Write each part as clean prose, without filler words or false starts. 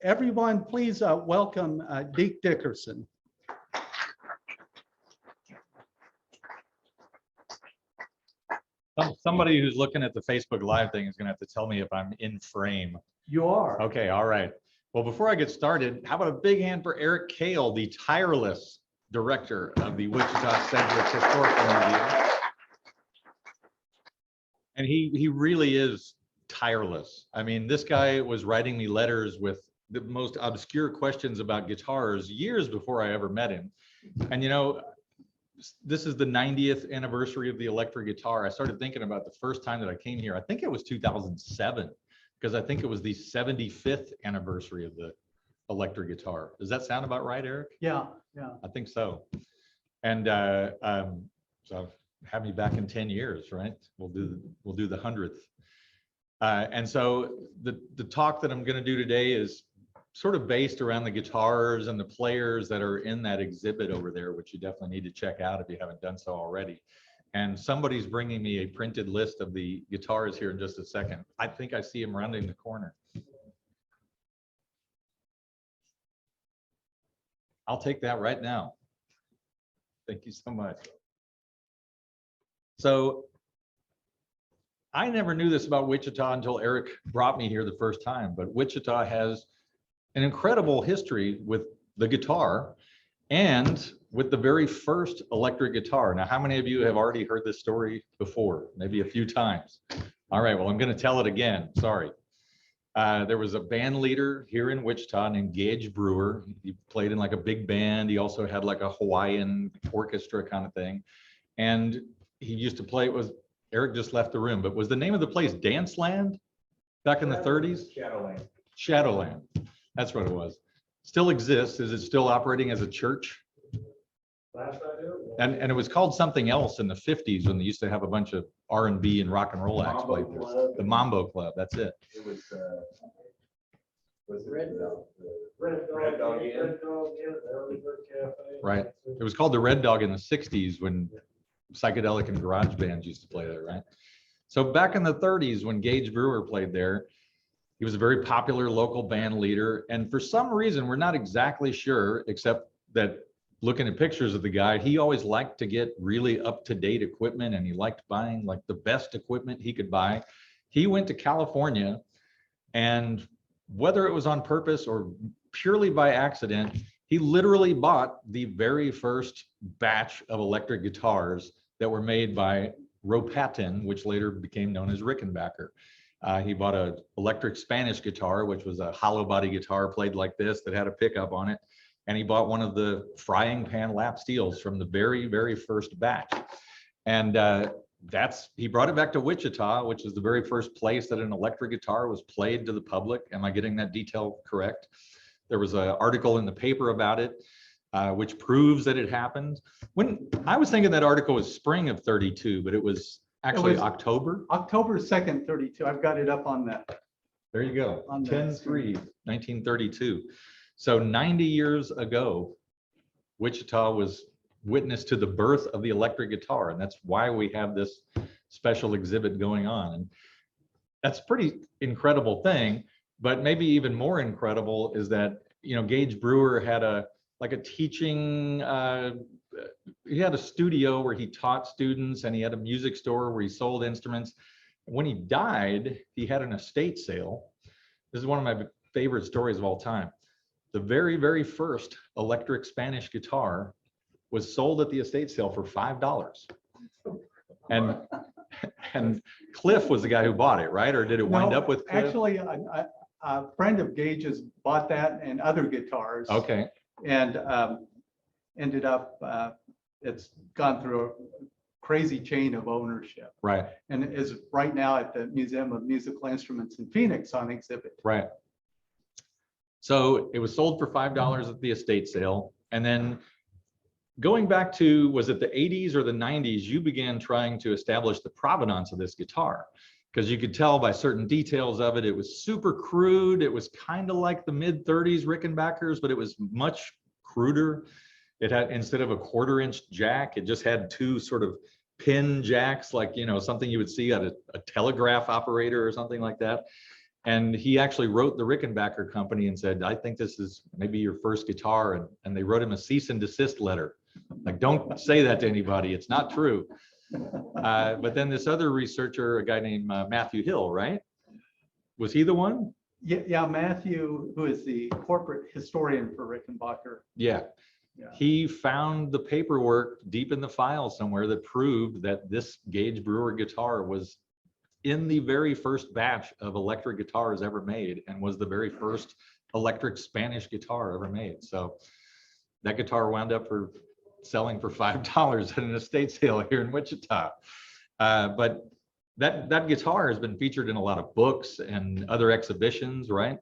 Everyone, please welcome Deke Dickerson. Somebody who's looking at the Facebook Live thing is going to have to tell me if I'm in frame. You are. Okay, all right. Well, before I get started, how about a big hand for Eric Kale, the tireless director of the Wichita Sedgwick Historical Museum. And he really is tireless. I mean, this guy was writing me letters with the most obscure questions about guitars years before I ever met him. And you know, this is the 90th anniversary of the electric guitar. I started thinking about the first time that I came here. I think it was 2007, because I think it was the 75th anniversary of the electric guitar. Does that sound about right, Eric? Yeah. I think so. And so have me back in 10 years, right? We'll do the 100th. And so the talk that I'm going to do today is sort of based around the guitars and the players that are in that exhibit over there, which you definitely need to check out if you haven't done so already. And somebody's bringing me a printed list of the guitars here in just a second. I think I see him rounding the corner. I'll take that right now. Thank you so much. So I never knew this about Wichita until Eric brought me here the first time, but Wichita has an incredible history with the guitar and with the very first electric guitar. Now, how many of you have already heard this story before? Maybe a few times. All right, well, I'm going to tell it again. Sorry. There was a band leader here in Wichita named Gage Brewer. He played in like a big band. He also had like a Hawaiian orchestra kind of thing. And he used to play, Eric just left the room, but was the name of the place Danceland back in the 30s? Shadowland. Shadowland. That's what it was. Still exists. Is it still operating as a church? Last I knew. And it was called something else in the 50s when they used to have a bunch of R&B and rock and roll acts played there. The Mambo Club. That's it. It was Red Dog. Red Dog Inn. The Early Bird Cafe. Right. It was called the Red Dog in the 60s when psychedelic and garage bands used to play there, right? So back in the 30s when Gage Brewer played there, he was a very popular local band leader. And for some reason, we're not exactly sure, except that looking at pictures of the guy, he always liked to get really up-to-date equipment, and he liked buying like the best equipment he could buy. He went to California, and whether it was on purpose or purely by accident, he literally bought the very first batch of electric guitars that were made by Ropatin, which later became known as Rickenbacker. He bought an electric Spanish guitar, which was a hollow body guitar played like this that had a pickup on it. And he bought one of the frying pan lap steels from the very, very first batch. And he brought it back to Wichita, which is the very first place that an electric guitar was played to the public. Am I getting that detail correct? There was an article in the paper about it, which proves that it happened. When I was thinking that article was spring of 32, but it was actually October 2nd, 32. I've got it up on that. There you go. 10/3, 1932. So 90 years ago, Wichita was witness to the birth of the electric guitar, and that's why we have this special exhibit going on. And that's a pretty incredible thing. But maybe even more incredible is that, you know, Gage Brewer had a teaching, he had a studio where he taught students, and he had a music store where he sold instruments. When he died, he had an estate sale. This is one of my favorite stories of all time. The very, very first electric Spanish guitar was sold at the estate sale for $5. And Cliff was the guy who bought it, right? Or did it wind up with Cliff? Actually, a friend of Gage's bought that and other guitars. Okay. And ended up, it's gone through a crazy chain of ownership. Right. And is right now at the Museum of Musical Instruments in Phoenix on exhibit. Right. So it was sold for $5 at the estate sale. And then going back to, was it the 80s or the 90s, you began trying to establish the provenance of this guitar, because you could tell by certain details of it. It was super crude. It was kind of like the mid-30s Rickenbackers, but it was much cruder. It had, instead of a 1/4-inch jack, it just had two sort of pin jacks, like, you know, something you would see at a telegraph operator or something like that. And he actually wrote the Rickenbacker company and said, I think this is maybe your first guitar. And they wrote him a cease and desist letter. Like, don't say that to anybody. It's not true. But then this other researcher, a guy named Matthew Hill, right? Was he the one? Yeah, Matthew, who is the corporate historian for Rickenbacker. Yeah. Yeah. He found the paperwork deep in the file somewhere that proved that this Gage Brewer guitar was in the very first batch of electric guitars ever made and was the very first electric Spanish guitar ever made. So that guitar wound up selling for $5 at an estate sale here in Wichita. But that guitar has been featured in a lot of books and other exhibitions, right?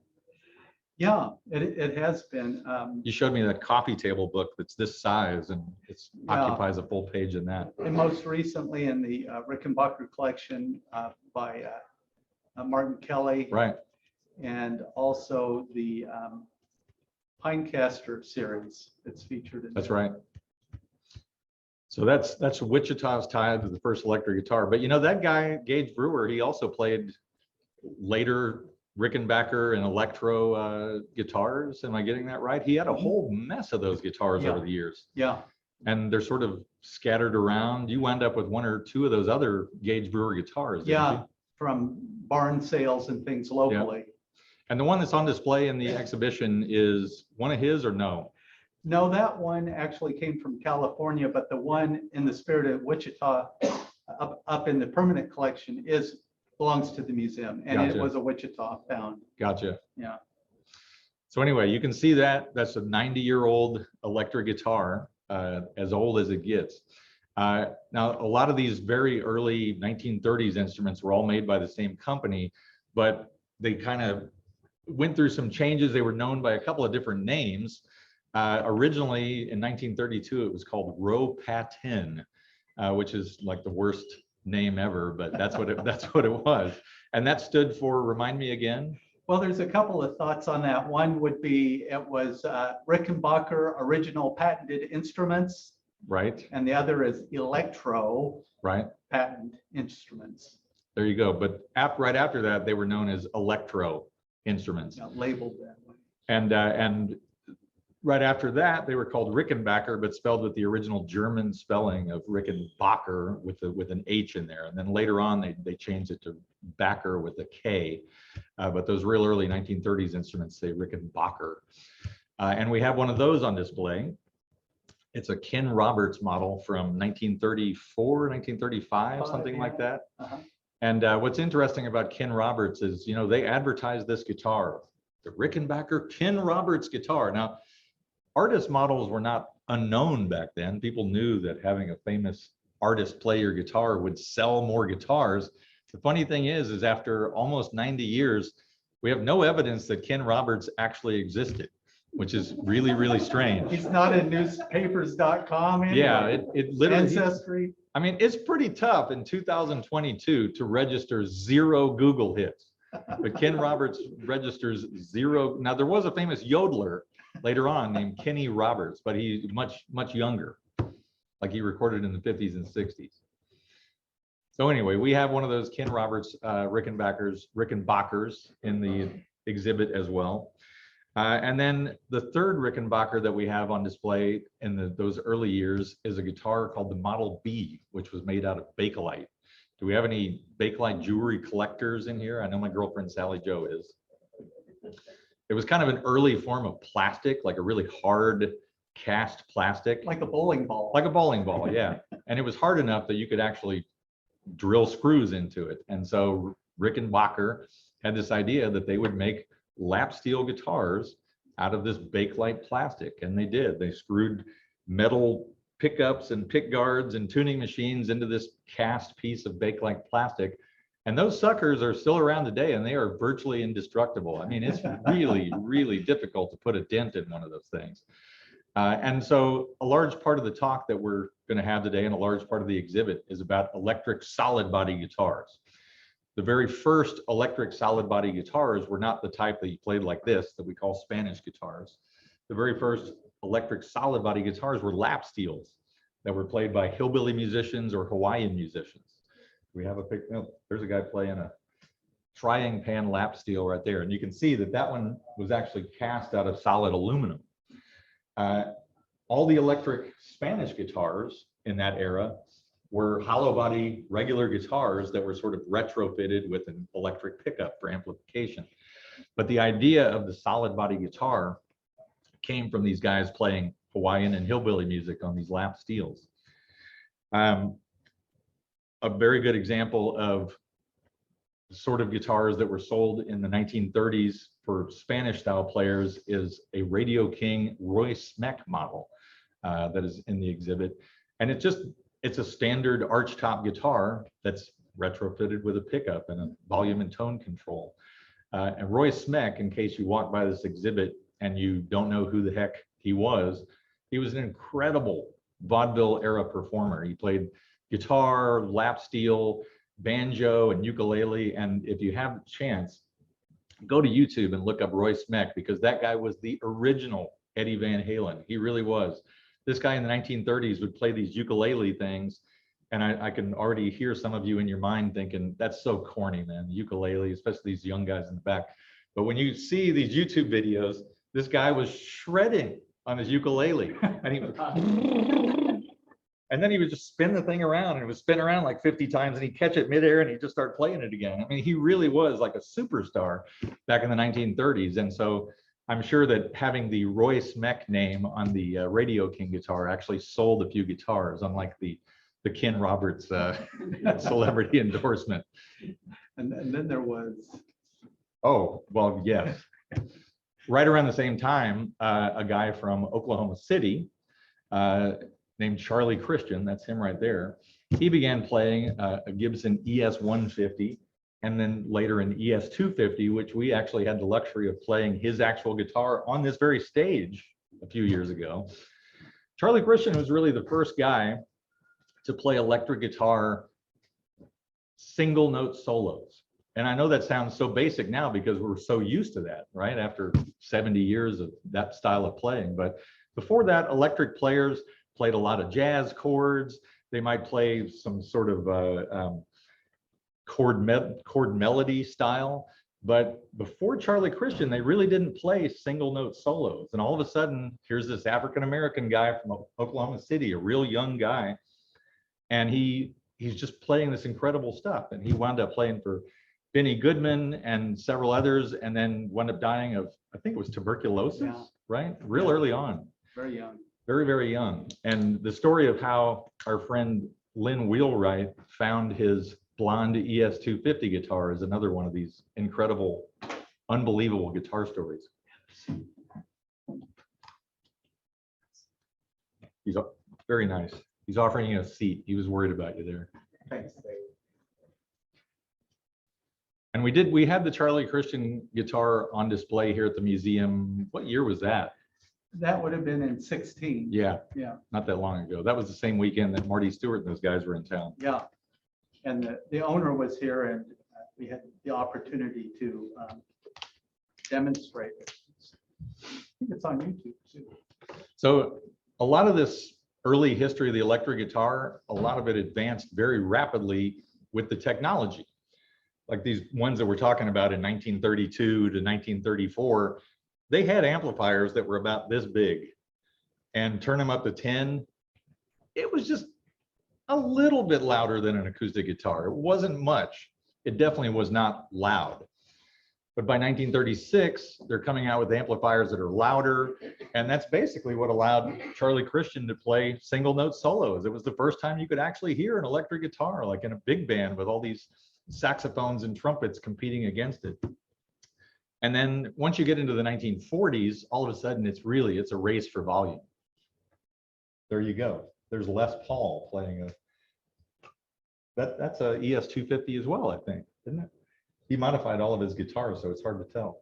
Yeah, it has been. You showed me that coffee table book that's this size, and it occupies a full page in that. And most recently in the Rickenbacker collection by Martin Kelly. Right. And also the Pinecaster series that's featured in That's there. right. So that's Wichita's tie to the first electric guitar. But you know, that guy, Gage Brewer, he also played later Rickenbacker and Electro guitars. Am I getting that right? He had a whole mess of those guitars over the years. Yeah. And they're sort of scattered around. You wound up with one or two of those other Gage Brewer guitars. Didn't Yeah, you? from barn sales and things locally. And the one that's on display in the exhibition is one of his, or no? No, that one actually came from California, but the one in the spirit of Wichita up in the permanent collection belongs to the museum, and Gotcha. it was a Wichita found. Gotcha. Yeah. So anyway, you can see that's a 90-year-old electric guitar, as old as it gets. Now, a lot of these very early 1930s instruments were all made by the same company, but they kind of went through some changes. They were known by a couple of different names. Originally in 1932, it was called Ro-Patin, which is like the worst name ever, but that's what it was. And that stood for, remind me again. Well, there's a couple of thoughts on that. One would be it was Rickenbacker Original Patented Instruments, Right. and the other is Electro Right. Patent Instruments. There you go. But right after that, they were known as Electro Instruments. Labeled that way. And right after that, they were called Rickenbacker, but spelled with the original German spelling of Rickenbacker with an H in there. And then later on, they changed it to Backer with a K. But those real early 1930s instruments say Rickenbacker. And we have one of those on display. It's a Ken Roberts model from 1934, 1935, something like that. Uh-huh. And what's interesting about Ken Roberts is, you know, they advertised this guitar, the Rickenbacker Ken Roberts guitar. Now, artist models were not unknown back then. People knew that having a famous artist play your guitar would sell more guitars. The funny thing is after almost 90 years, we have no evidence that Ken Roberts actually existed, which is really, really strange. He's not in newspapers.com anyway. Yeah, it literally, Ancestry. I mean, it's pretty tough in 2022 to register 0 Google hits. But Ken Roberts registers 0. Now, there was a famous yodeler later on named Kenny Roberts, but he's much, much younger. Like he recorded in the 50s and 60s. So anyway, we have one of those Ken Roberts Rickenbackers in the exhibit as well. And then the third Rickenbacker that we have on display in those early years is a guitar called the Model B, which was made out of Bakelite. Do we have any Bakelite jewelry collectors in here? I know my girlfriend Sally Jo is. It was kind of an early form of plastic, like a really hard cast plastic. Like a bowling ball. Like a bowling ball, yeah. And it was hard enough that you could actually drill screws into it. And so Rickenbacker had this idea that they would make lap steel guitars out of this Bakelite plastic. And they did. They screwed metal pickups and pick guards and tuning machines into this cast piece of Bakelite plastic. And those suckers are still around today, and they are virtually indestructible. I mean, it's really, really difficult to put a dent in one of those things. And so a large part of the talk that we're going to have today and a large part of the exhibit is about electric solid body guitars. The very first electric solid body guitars were not the type that you played like this that we call Spanish guitars. The very first electric solid body guitars were lap steels that were played by hillbilly musicians or Hawaiian musicians. We have a picture. Oh, there's a guy playing a frying pan lap steel right there. And you can see that that one was actually cast out of solid aluminum. All the electric Spanish guitars in that era were hollow body regular guitars that were sort of retrofitted with an electric pickup for amplification. But the idea of the solid body guitar came from these guys playing Hawaiian and hillbilly music on these lap steels. A very good example of the sort of guitars that were sold in the 1930s for Spanish style players is a Radio King Roy Smeck model that is in the exhibit. And it's a standard archtop guitar that's retrofitted with a pickup and a volume and tone control. And Roy Smeck, in case you walk by this exhibit and you don't know who the heck he was an incredible vaudeville era performer. He played guitar, lap steel, banjo, and ukulele. And if you have a chance, go to YouTube and look up Roy Smeck, because that guy was the original Eddie Van Halen. He really was. This guy in the 1930s would play these ukulele things. And I can already hear some of you in your mind thinking, that's so corny, man, ukulele, especially these young guys in the back. But when you see these YouTube videos, this guy was shredding on his ukulele. And he was, and then he would just spin the thing around, and it would spin around like 50 times, and he'd catch it midair and he'd just start playing it again. I mean, he really was like a superstar back in the 1930s. And so I'm sure that having the Roy Smeck name on the Radio King guitar actually sold a few guitars, unlike the Ken Roberts celebrity endorsement. And then there was. Oh, well, yes. Right around the same time, a guy from Oklahoma City named Charlie Christian, that's him right there, he began playing a Gibson ES-150 and then later an ES-250, which we actually had the luxury of playing his actual guitar on this very stage a few years ago. Charlie Christian was really the first guy to play electric guitar single note solos. And I know that sounds so basic now because we're so used to that, right? After 70 years of that style of playing. But before that, electric players played a lot of jazz chords. They might play some sort of chord melody style. But before Charlie Christian, they really didn't play single note solos. And all of a sudden, here's this African-American guy from Oklahoma City, a real young guy. And he's just playing this incredible stuff. And he wound up playing for Benny Goodman and several others, and then wound up dying of, I think it was tuberculosis, yeah. Right? Real early on. Very young. Very, very young. And the story of how our friend Lynn Wheelwright found his blonde ES-250 guitar is another one of these incredible, unbelievable guitar stories. He's very nice. He's offering you a seat. He was worried about you there. Thanks, Dave. And we had the Charlie Christian guitar on display here at the museum. What year was that? That would have been in 16. Yeah. Yeah. Not that long ago. That was the same weekend that Marty Stewart and those guys were in town. Yeah. And the owner was here, and we had the opportunity to demonstrate it. I think it's on YouTube too. So a lot of this early history of the electric guitar, a lot of it advanced very rapidly with the technology. Like these ones that we're talking about in 1932 to 1934, they had amplifiers that were about this big, and turn them up to 10. It was just a little bit louder than an acoustic guitar. It wasn't much. It definitely was not loud. But by 1936, they're coming out with amplifiers that are louder. And that's basically what allowed Charlie Christian to play single note solos. It was the first time you could actually hear an electric guitar, like in a big band with all these saxophones and trumpets competing against it. And then once you get into the 1940s, all of a sudden it's a race for volume. There you go. There's Les Paul playing that's a ES-250 as well, I think, isn't it? He modified all of his guitars, so it's hard to tell.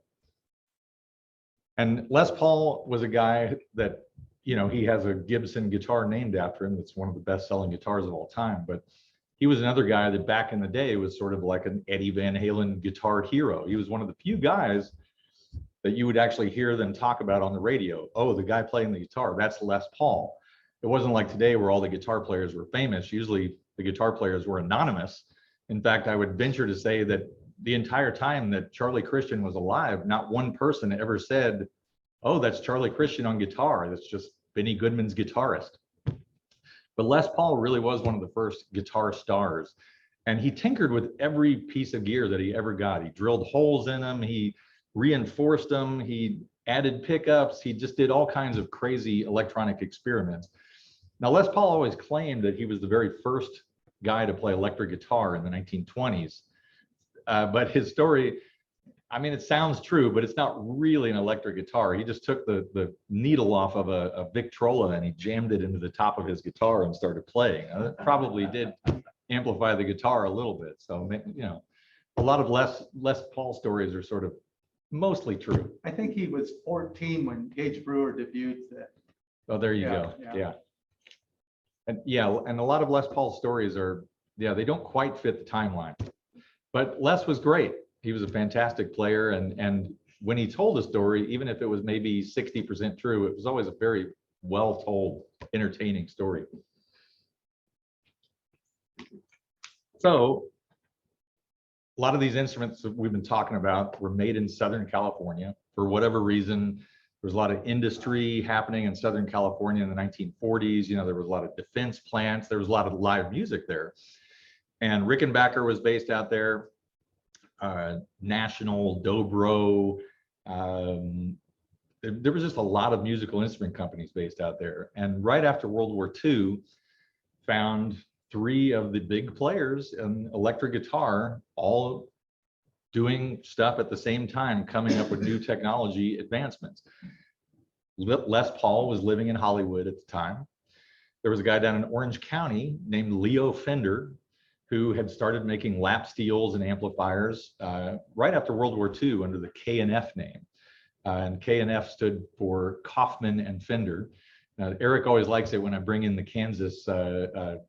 And Les Paul was a guy that, you know, he has a Gibson guitar named after him. That's one of the best-selling guitars of all time. But he was another guy that back in the day was sort of like an Eddie Van Halen guitar hero. He was one of the few guys that you would actually hear them talk about on the radio. Oh, the guy playing the guitar, that's Les Paul. It wasn't like today where all the guitar players were famous. Usually the guitar players were anonymous. In fact, I would venture to say that the entire time that Charlie Christian was alive, not one person ever said, oh, that's Charlie Christian on guitar. That's just Benny Goodman's guitarist. But Les Paul really was one of the first guitar stars. And he tinkered with every piece of gear that he ever got. He drilled holes in them. He reinforced them. He added pickups. He just did all kinds of crazy electronic experiments. Now, Les Paul always claimed that he was the very first guy to play electric guitar in the 1920s. But his story, I mean, it sounds true, but it's not really an electric guitar. He just took the needle off of a Victrola and he jammed it into the top of his guitar and started playing. It probably did amplify the guitar a little bit. So, you know, a lot of Les Paul stories are sort of mostly true. I think he was 14 when Gage Brewer debuted that. Oh, there you go. Yeah. And a lot of Les Paul stories are, they don't quite fit the timeline. But Les was great. He was a fantastic player. And when he told a story, even if it was maybe 60% true, it was always a very well told, entertaining story. So a lot of these instruments that we've been talking about were made in Southern California. For whatever reason, there was a lot of industry happening in Southern California in the 1940s. You know, there was a lot of defense plants. There was a lot of live music there. And Rickenbacker was based out there. National, Dobro. There was just a lot of musical instrument companies based out there. And right after World War II, found 3 of the big players in electric guitar all doing stuff at the same time, coming up with new technology advancements. Les Paul was living in Hollywood at the time. There was a guy down in Orange County named Leo Fender who had started making lap steels and amplifiers right after World War II under the K&F name. And K&F stood for Kaufman and Fender. Eric always likes it when I bring in the Kansas part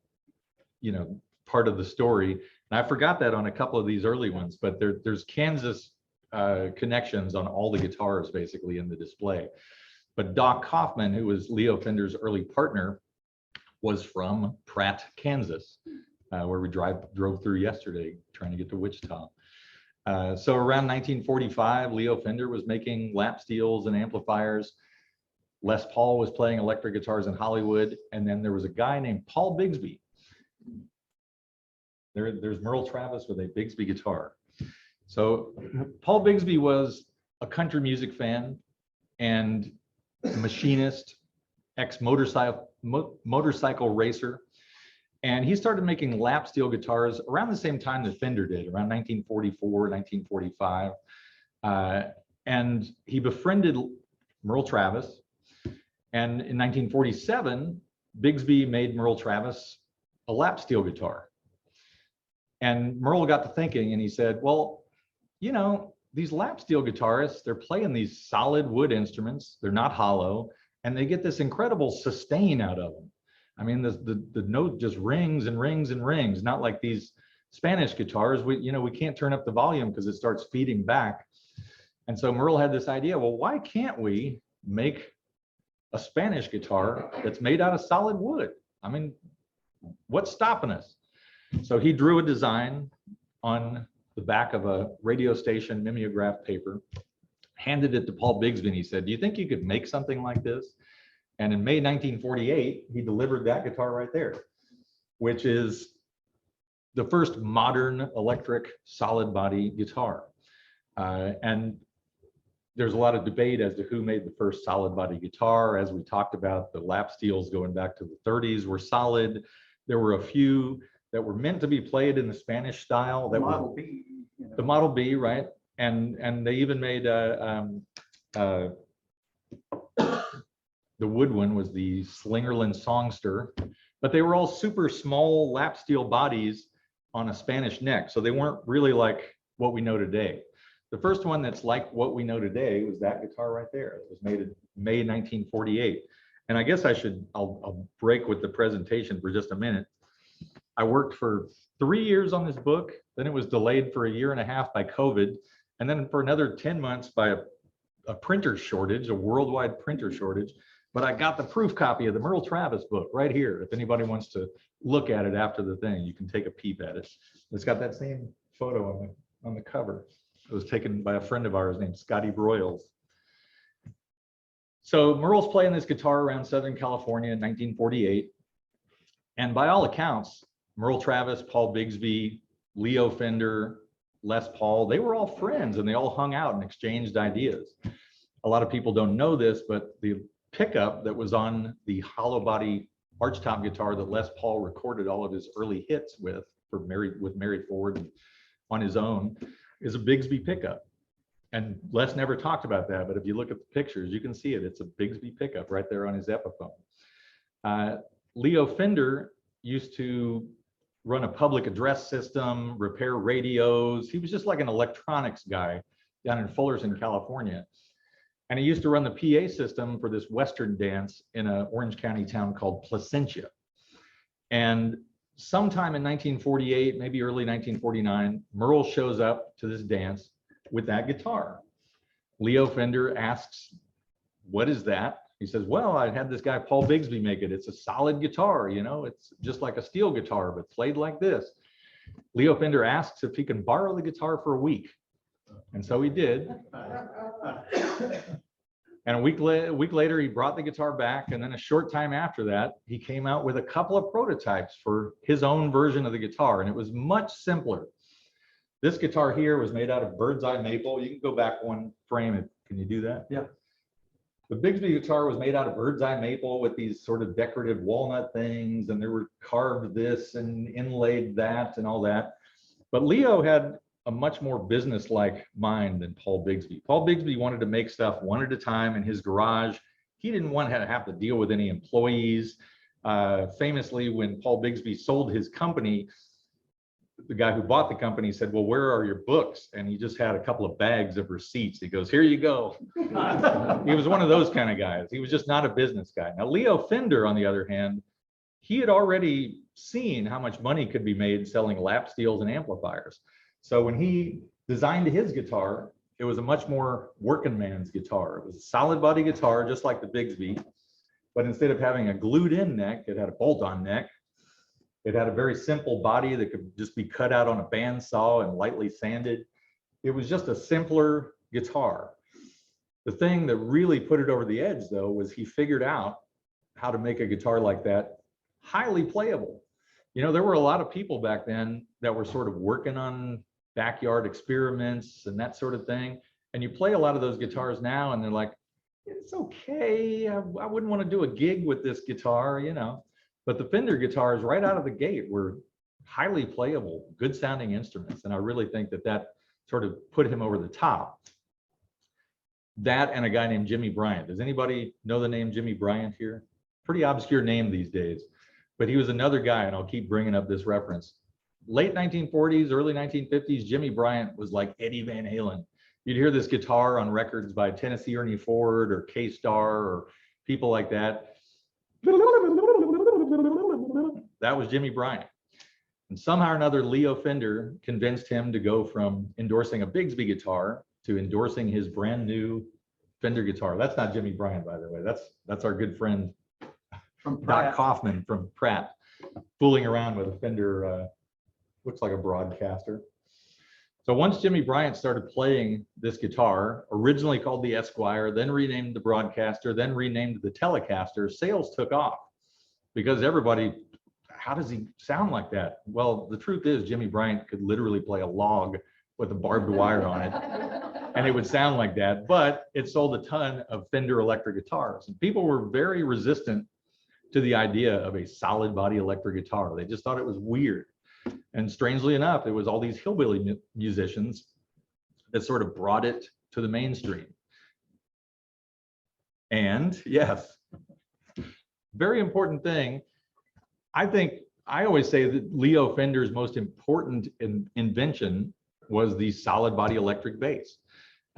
of the story. And I forgot that on a couple of these early ones, but there's Kansas connections on all the guitars basically in the display. But Doc Kaufman, who was Leo Fender's early partner, was from Pratt, Kansas, where we drove through yesterday trying to get to Wichita. So around 1945, Leo Fender was making lap steels and amplifiers. Les Paul was playing electric guitars in Hollywood. And then there was a guy named Paul Bigsby. There's Merle Travis with a Bigsby guitar. So Paul Bigsby was a country music fan and a machinist, ex-motorcycle racer. And he started making lap steel guitars around the same time that Fender did, around 1944, 1945. And he befriended Merle Travis. And in 1947, Bigsby made Merle Travis a lap steel guitar. And Merle got to thinking and he said, well, you know, these lap steel guitarists, they're playing these solid wood instruments, they're not hollow, and they get this incredible sustain out of them. I mean, the note just rings and rings and rings, not like these Spanish guitars. We can't turn up the volume because it starts feeding back. And so Merle had this idea, well, why can't we make a Spanish guitar that's made out of solid wood? I mean, what's stopping us? So he drew a design on the back of a radio station mimeograph paper, handed it to Paul Bigsby, and he said, do you think you could make something like this? And in May 1948, he delivered that guitar right there, which is the first modern electric solid body guitar. And there's a lot of debate as to who made the first solid body guitar. As we talked about, the lap steels going back to the 30s were solid. There were a few that were meant to be played in the Spanish style. That Model B. The Model B, right? And they even made the wood one was the Slingerland Songster, but they were all super small lap steel bodies on a Spanish neck. So they weren't really like what we know today. The first one that's like what we know today was that guitar right there. It was made in May 1948. And I guess I'll break with the presentation for just a minute. I worked for 3 years on this book. Then it was delayed for 1.5 years by COVID. And then for another 10 months by a printer shortage, a worldwide printer shortage. But I got the proof copy of the Merle Travis book right here. If anybody wants to look at it after the thing, you can take a peep at it. It's got that same photo of on the cover. It was taken by a friend of ours named Scotty Broyles. So Merle's playing this guitar around Southern California in 1948. And by all accounts, Merle Travis, Paul Bigsby, Leo Fender, Les Paul, they were all friends and they all hung out and exchanged ideas. A lot of people don't know this, but the pickup that was on the hollow body archtop guitar that Les Paul recorded all of his early hits with Mary Ford and on his own is a Bigsby pickup. And Les never talked about that, but if you look at the pictures, you can see it. It's a Bigsby pickup right there on his Epiphone. Leo Fender used to run a public address system, repair radios. He was just like an electronics guy down in Fullerton, California. And he used to run the PA system for this Western dance in an Orange County town called Placentia. And sometime in 1948, maybe early 1949, Merle shows up to this dance with that guitar. Leo Fender asks, "What is that?" He says, "Well, I had this guy Paul Bigsby make it. It's a solid guitar, you know, it's just like a steel guitar, but played like this." Leo Fender asks if he can borrow the guitar for a week. And so he did. And a week later, he brought the guitar back. And then a short time after that, he came out with a couple of prototypes for his own version of the guitar. And it was much simpler. This guitar here was made out of bird's eye maple. You can go back one frame. Can you do that? Yeah. The Bigsby guitar was made out of bird's eye maple with these sort of decorative walnut things. And there were carved this and inlaid that and all that. But Leo had a much more business-like mind than Paul Bigsby. Paul Bigsby wanted to make stuff one at a time in his garage. He didn't want to have to deal with any employees. Famously, when Paul Bigsby sold his company, the guy who bought the company said, "Well, where are your books?" And he just had a couple of bags of receipts. He goes, "Here you go." He was one of those kind of guys. He was just not a business guy. Now, Leo Fender, on the other hand, he had already seen how much money could be made selling lap steels and amplifiers. So when he designed his guitar, it was a much more working man's guitar. It was a solid body guitar, just like the Bigsby, but instead of having a glued in neck, it had a bolt-on neck. It had a very simple body that could just be cut out on a bandsaw and lightly sanded. It was just a simpler guitar. The thing that really put it over the edge, though, was he figured out how to make a guitar like that highly playable. You know, there were a lot of people back then that were sort of working on backyard experiments and that sort of thing. And you play a lot of those guitars now and they're like, it's okay. I wouldn't want to do a gig with this guitar, you know. But the Fender guitars right out of the gate were highly playable, good sounding instruments. And I really think that that sort of put him over the top. That and a guy named Jimmy Bryant. Does anybody know the name Jimmy Bryant here? Pretty obscure name these days, but he was another guy, and I'll keep bringing up this reference. Late 1940s, early 1950s, Jimmy Bryant was like Eddie Van Halen. You'd hear this guitar on records by Tennessee Ernie Ford or K-Star or people like that. That was Jimmy Bryant. And somehow or another, Leo Fender convinced him to go from endorsing a Bigsby guitar to endorsing his brand new Fender guitar. That's not Jimmy Bryant, by the way. That's our good friend From Doc Kaufman from Pratt, fooling around with a Fender, looks like a broadcaster. So once Jimmy Bryant started playing this guitar, originally called the Esquire, then renamed the Broadcaster, then renamed the Telecaster, sales took off because everybody, how does he sound like that? Well, the truth is Jimmy Bryant could literally play a log with a barbed wire on it, and it would sound like that, but it sold a ton of Fender electric guitars. And people were very resistant to the idea of a solid body electric guitar. They just thought it was weird. And strangely enough, it was all these hillbilly musicians that sort of brought it to the mainstream. And yes, very important thing. I think I always say that Leo Fender's most important invention was the solid body electric bass,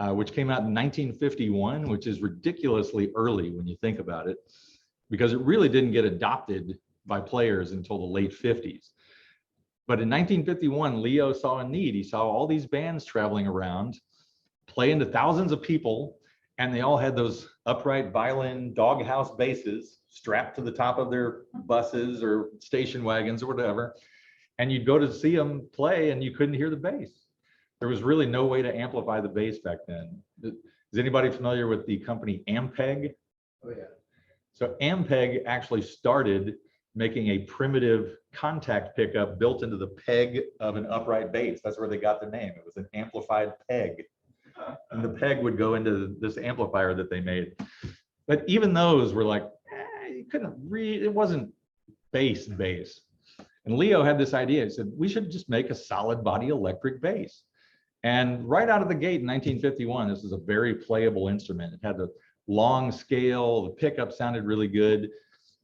which came out in 1951, which is ridiculously early when you think about it, because it really didn't get adopted by players until the late 50s. But in 1951, Leo saw a need. He saw all these bands traveling around, playing to thousands of people, and they all had those upright violin doghouse basses strapped to the top of their buses or station wagons or whatever. And you'd go to see them play and you couldn't hear the bass. There was really no way to amplify the bass back then. Is anybody familiar with the company Ampeg? Oh, yeah. So Ampeg actually started making a primitive contact pickup built into the peg of an upright bass. That's where they got the name. It was an amplified peg. And the peg would go into this amplifier that they made. But even those were like, you couldn't read, it wasn't bass. And Leo had this idea. He said, we should just make a solid body electric bass. And right out of the gate in 1951, this is a very playable instrument. It had the long scale, the pickup sounded really good,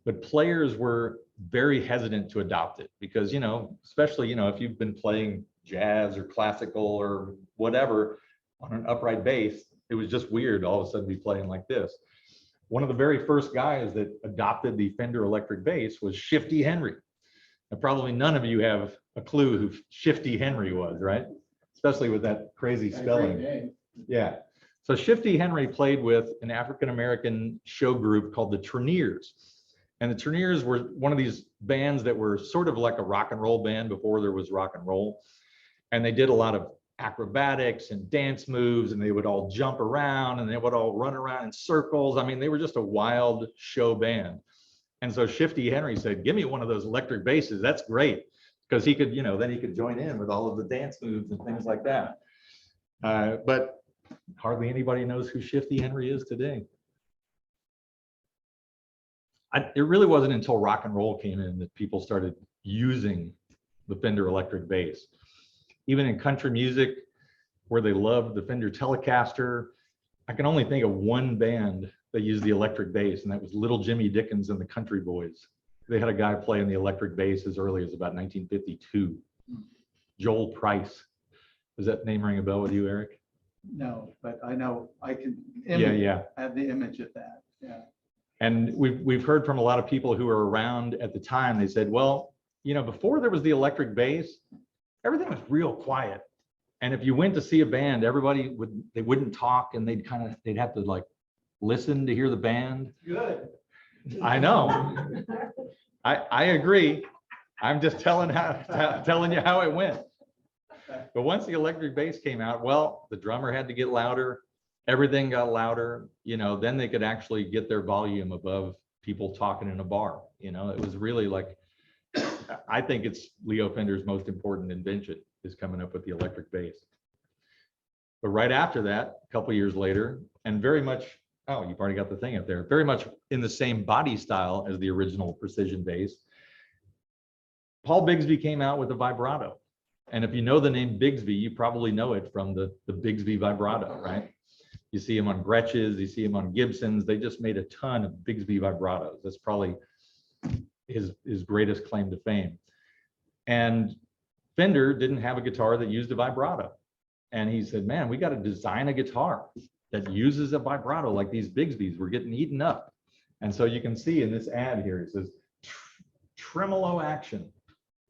but players were very hesitant to adopt it because, especially, if you've been playing jazz or classical or whatever on an upright bass, it was just weird all of a sudden be playing like this. One of the very first guys that adopted the Fender electric bass was Shifty Henry. And probably none of you have a clue who Shifty Henry was, right? Especially with that crazy spelling. Yeah. So Shifty Henry played with an African-American show group called the Treniers. And the Treniers were one of these bands that were sort of like a rock and roll band before there was rock and roll. And they did a lot of acrobatics and dance moves, and they would all jump around and they would all run around in circles. I mean, they were just a wild show band. And so Shifty Henry said, give me one of those electric basses. That's great. Because he could, then he could join in with all of the dance moves and things like that. But hardly anybody knows who Shifty Henry is today. It really wasn't until rock and roll came in that people started using the Fender electric bass. Even in country music, where they loved the Fender Telecaster, I can only think of one band that used the electric bass, and that was Little Jimmy Dickens and the Country Boys. They had a guy playing the electric bass as early as about 1952. Joel Price. Does that name ring a bell with you, Eric? No, but I know I can have the image of that. Yeah. And we've heard from a lot of people who were around at the time. They said, well, before there was the electric bass, everything was real quiet. And if you went to see a band, they wouldn't talk, and they'd have to like listen to hear the band. Good. I know. I agree. I'm just telling you how it went. But once the electric bass came out, well, the drummer had to get louder. Everything got louder. Then they could actually get their volume above people talking in a bar. It was really like, I think it's Leo Fender's most important invention is coming up with the electric bass. But right after that, a couple years later, and very much, oh, you've already got the thing up there, very much in the same body style as the original precision bass, Paul Bigsby came out with a vibrato. And if you know the name Bigsby, you probably know it from the Bigsby vibrato, right? You see him on Gretches, you see him on Gibsons. They just made a ton of Bigsby vibratos. That's probably his greatest claim to fame. And Fender didn't have a guitar that used a vibrato. And he said, man, we got to design a guitar that uses a vibrato like these Bigsbys. We're getting eaten up. And so you can see in this ad here, it says tremolo action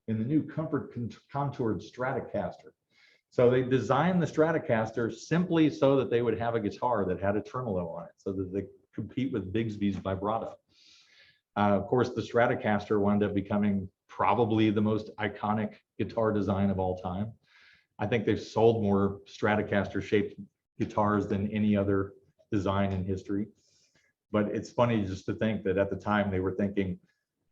in the new comfort contoured Stratocaster. So they designed the Stratocaster simply so that they would have a guitar that had a tremolo on it, so that they compete with Bigsby's vibrato. Of course, the Stratocaster wound up becoming probably the most iconic guitar design of all time. I think they've sold more Stratocaster-shaped guitars than any other design in history. But it's funny just to think that at the time they were thinking,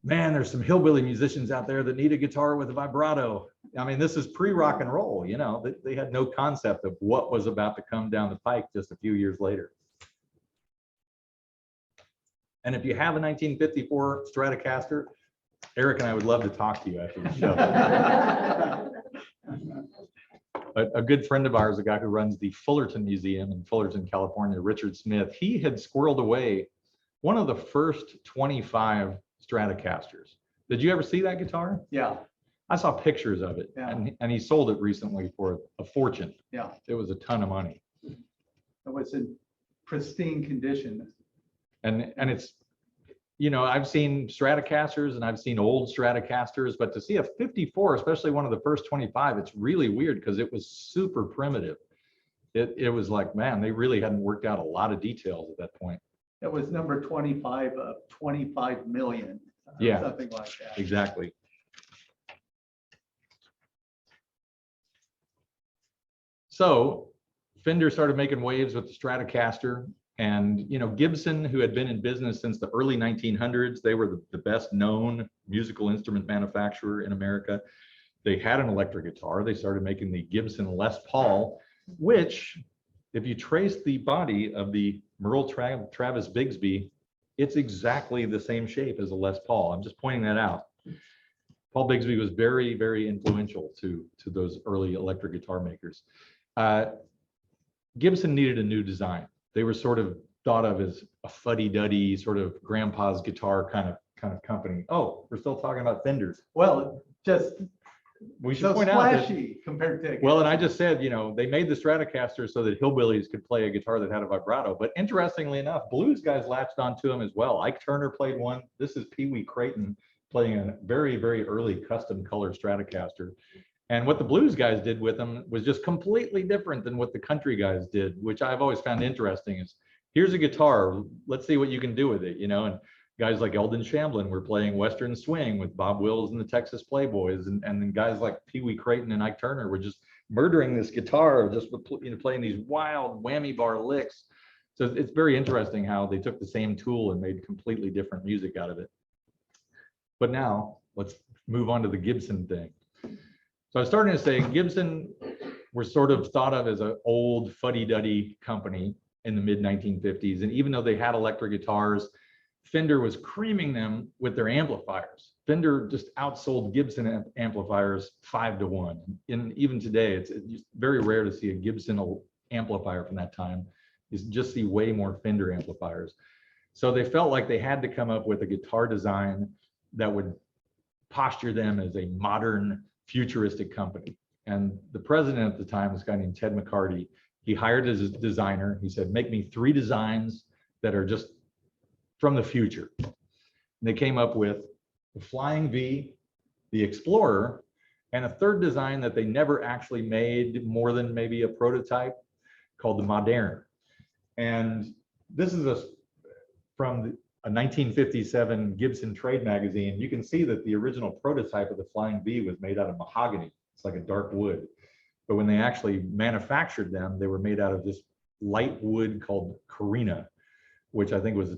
man, there's some hillbilly musicians out there that need a guitar with a vibrato. I mean, this is pre-rock and roll, they had no concept of what was about to come down the pike just a few years later. And if you have a 1954 Stratocaster, Eric and I would love to talk to you after the show. A good friend of ours, a guy who runs the Fullerton Museum in Fullerton, California, Richard Smith, he had squirreled away one of the first 25 Stratocasters. Did you ever see that guitar? Yeah. I saw pictures of it, Yeah. and he sold it recently for a fortune. Yeah. It was a ton of money. It was in pristine condition. And it's, I've seen Stratocasters and I've seen old Stratocasters, but to see a 54, especially one of the first 25, it's really weird because it was super primitive. It was like, man, they really hadn't worked out a lot of details at that point. It was number 25 of 25 million. Yeah, something like that. Exactly. So Fender started making waves with the Stratocaster, and Gibson, who had been in business since the early 1900s, they were the best known musical instrument manufacturer in America. They had an electric guitar. They started making the Gibson Les Paul, which, if you trace the body of the Merle Travis Bigsby, it's exactly the same shape as a Les Paul. I'm just pointing that out. Paul Bigsby was very, very influential to those early electric guitar makers. Gibson needed a new design. They were sort of thought of as a fuddy-duddy sort of grandpa's guitar kind of company. Oh, we're still talking about Fenders. Well, just We should so point out that, splashy compared to. well, and I just said, they made the Stratocaster so that hillbillies could play a guitar that had a vibrato. But interestingly enough, blues guys latched onto them as well. Ike Turner played one. This is Pee Wee Creighton playing a very, very early custom color Stratocaster. And what the blues guys did with them was just completely different than what the country guys did, which I've always found interesting. Is here's a guitar, let's see what you can do with it, and guys like Eldon Shamblin were playing Western Swing with Bob Wills and the Texas Playboys, and then guys like Pee Wee Creighton and Ike Turner were just murdering this guitar, just playing these wild whammy bar licks. So it's very interesting how they took the same tool and made completely different music out of it. But now let's move on to the Gibson thing. So I was starting to say Gibson were sort of thought of as an old fuddy-duddy company in the mid-1950s. And even though they had electric guitars, Fender was creaming them with their amplifiers. Fender just outsold Gibson amplifiers 5-1. And even today, it's very rare to see a Gibson amplifier from that time. You just see way more Fender amplifiers. So they felt like they had to come up with a guitar design that would posture them as a modern, futuristic company. And the president at the time was a guy named Ted McCarty. He hired as a designer. He said, make me 3 designs that are just from the future. And they came up with the Flying V, the Explorer, and a 3rd design that they never actually made more than maybe a prototype called the Modern. And this is from a 1957 Gibson Trade magazine. You can see that the original prototype of the Flying V was made out of mahogany. It's like a dark wood. But when they actually manufactured them, they were made out of this light wood called Carina, which I think was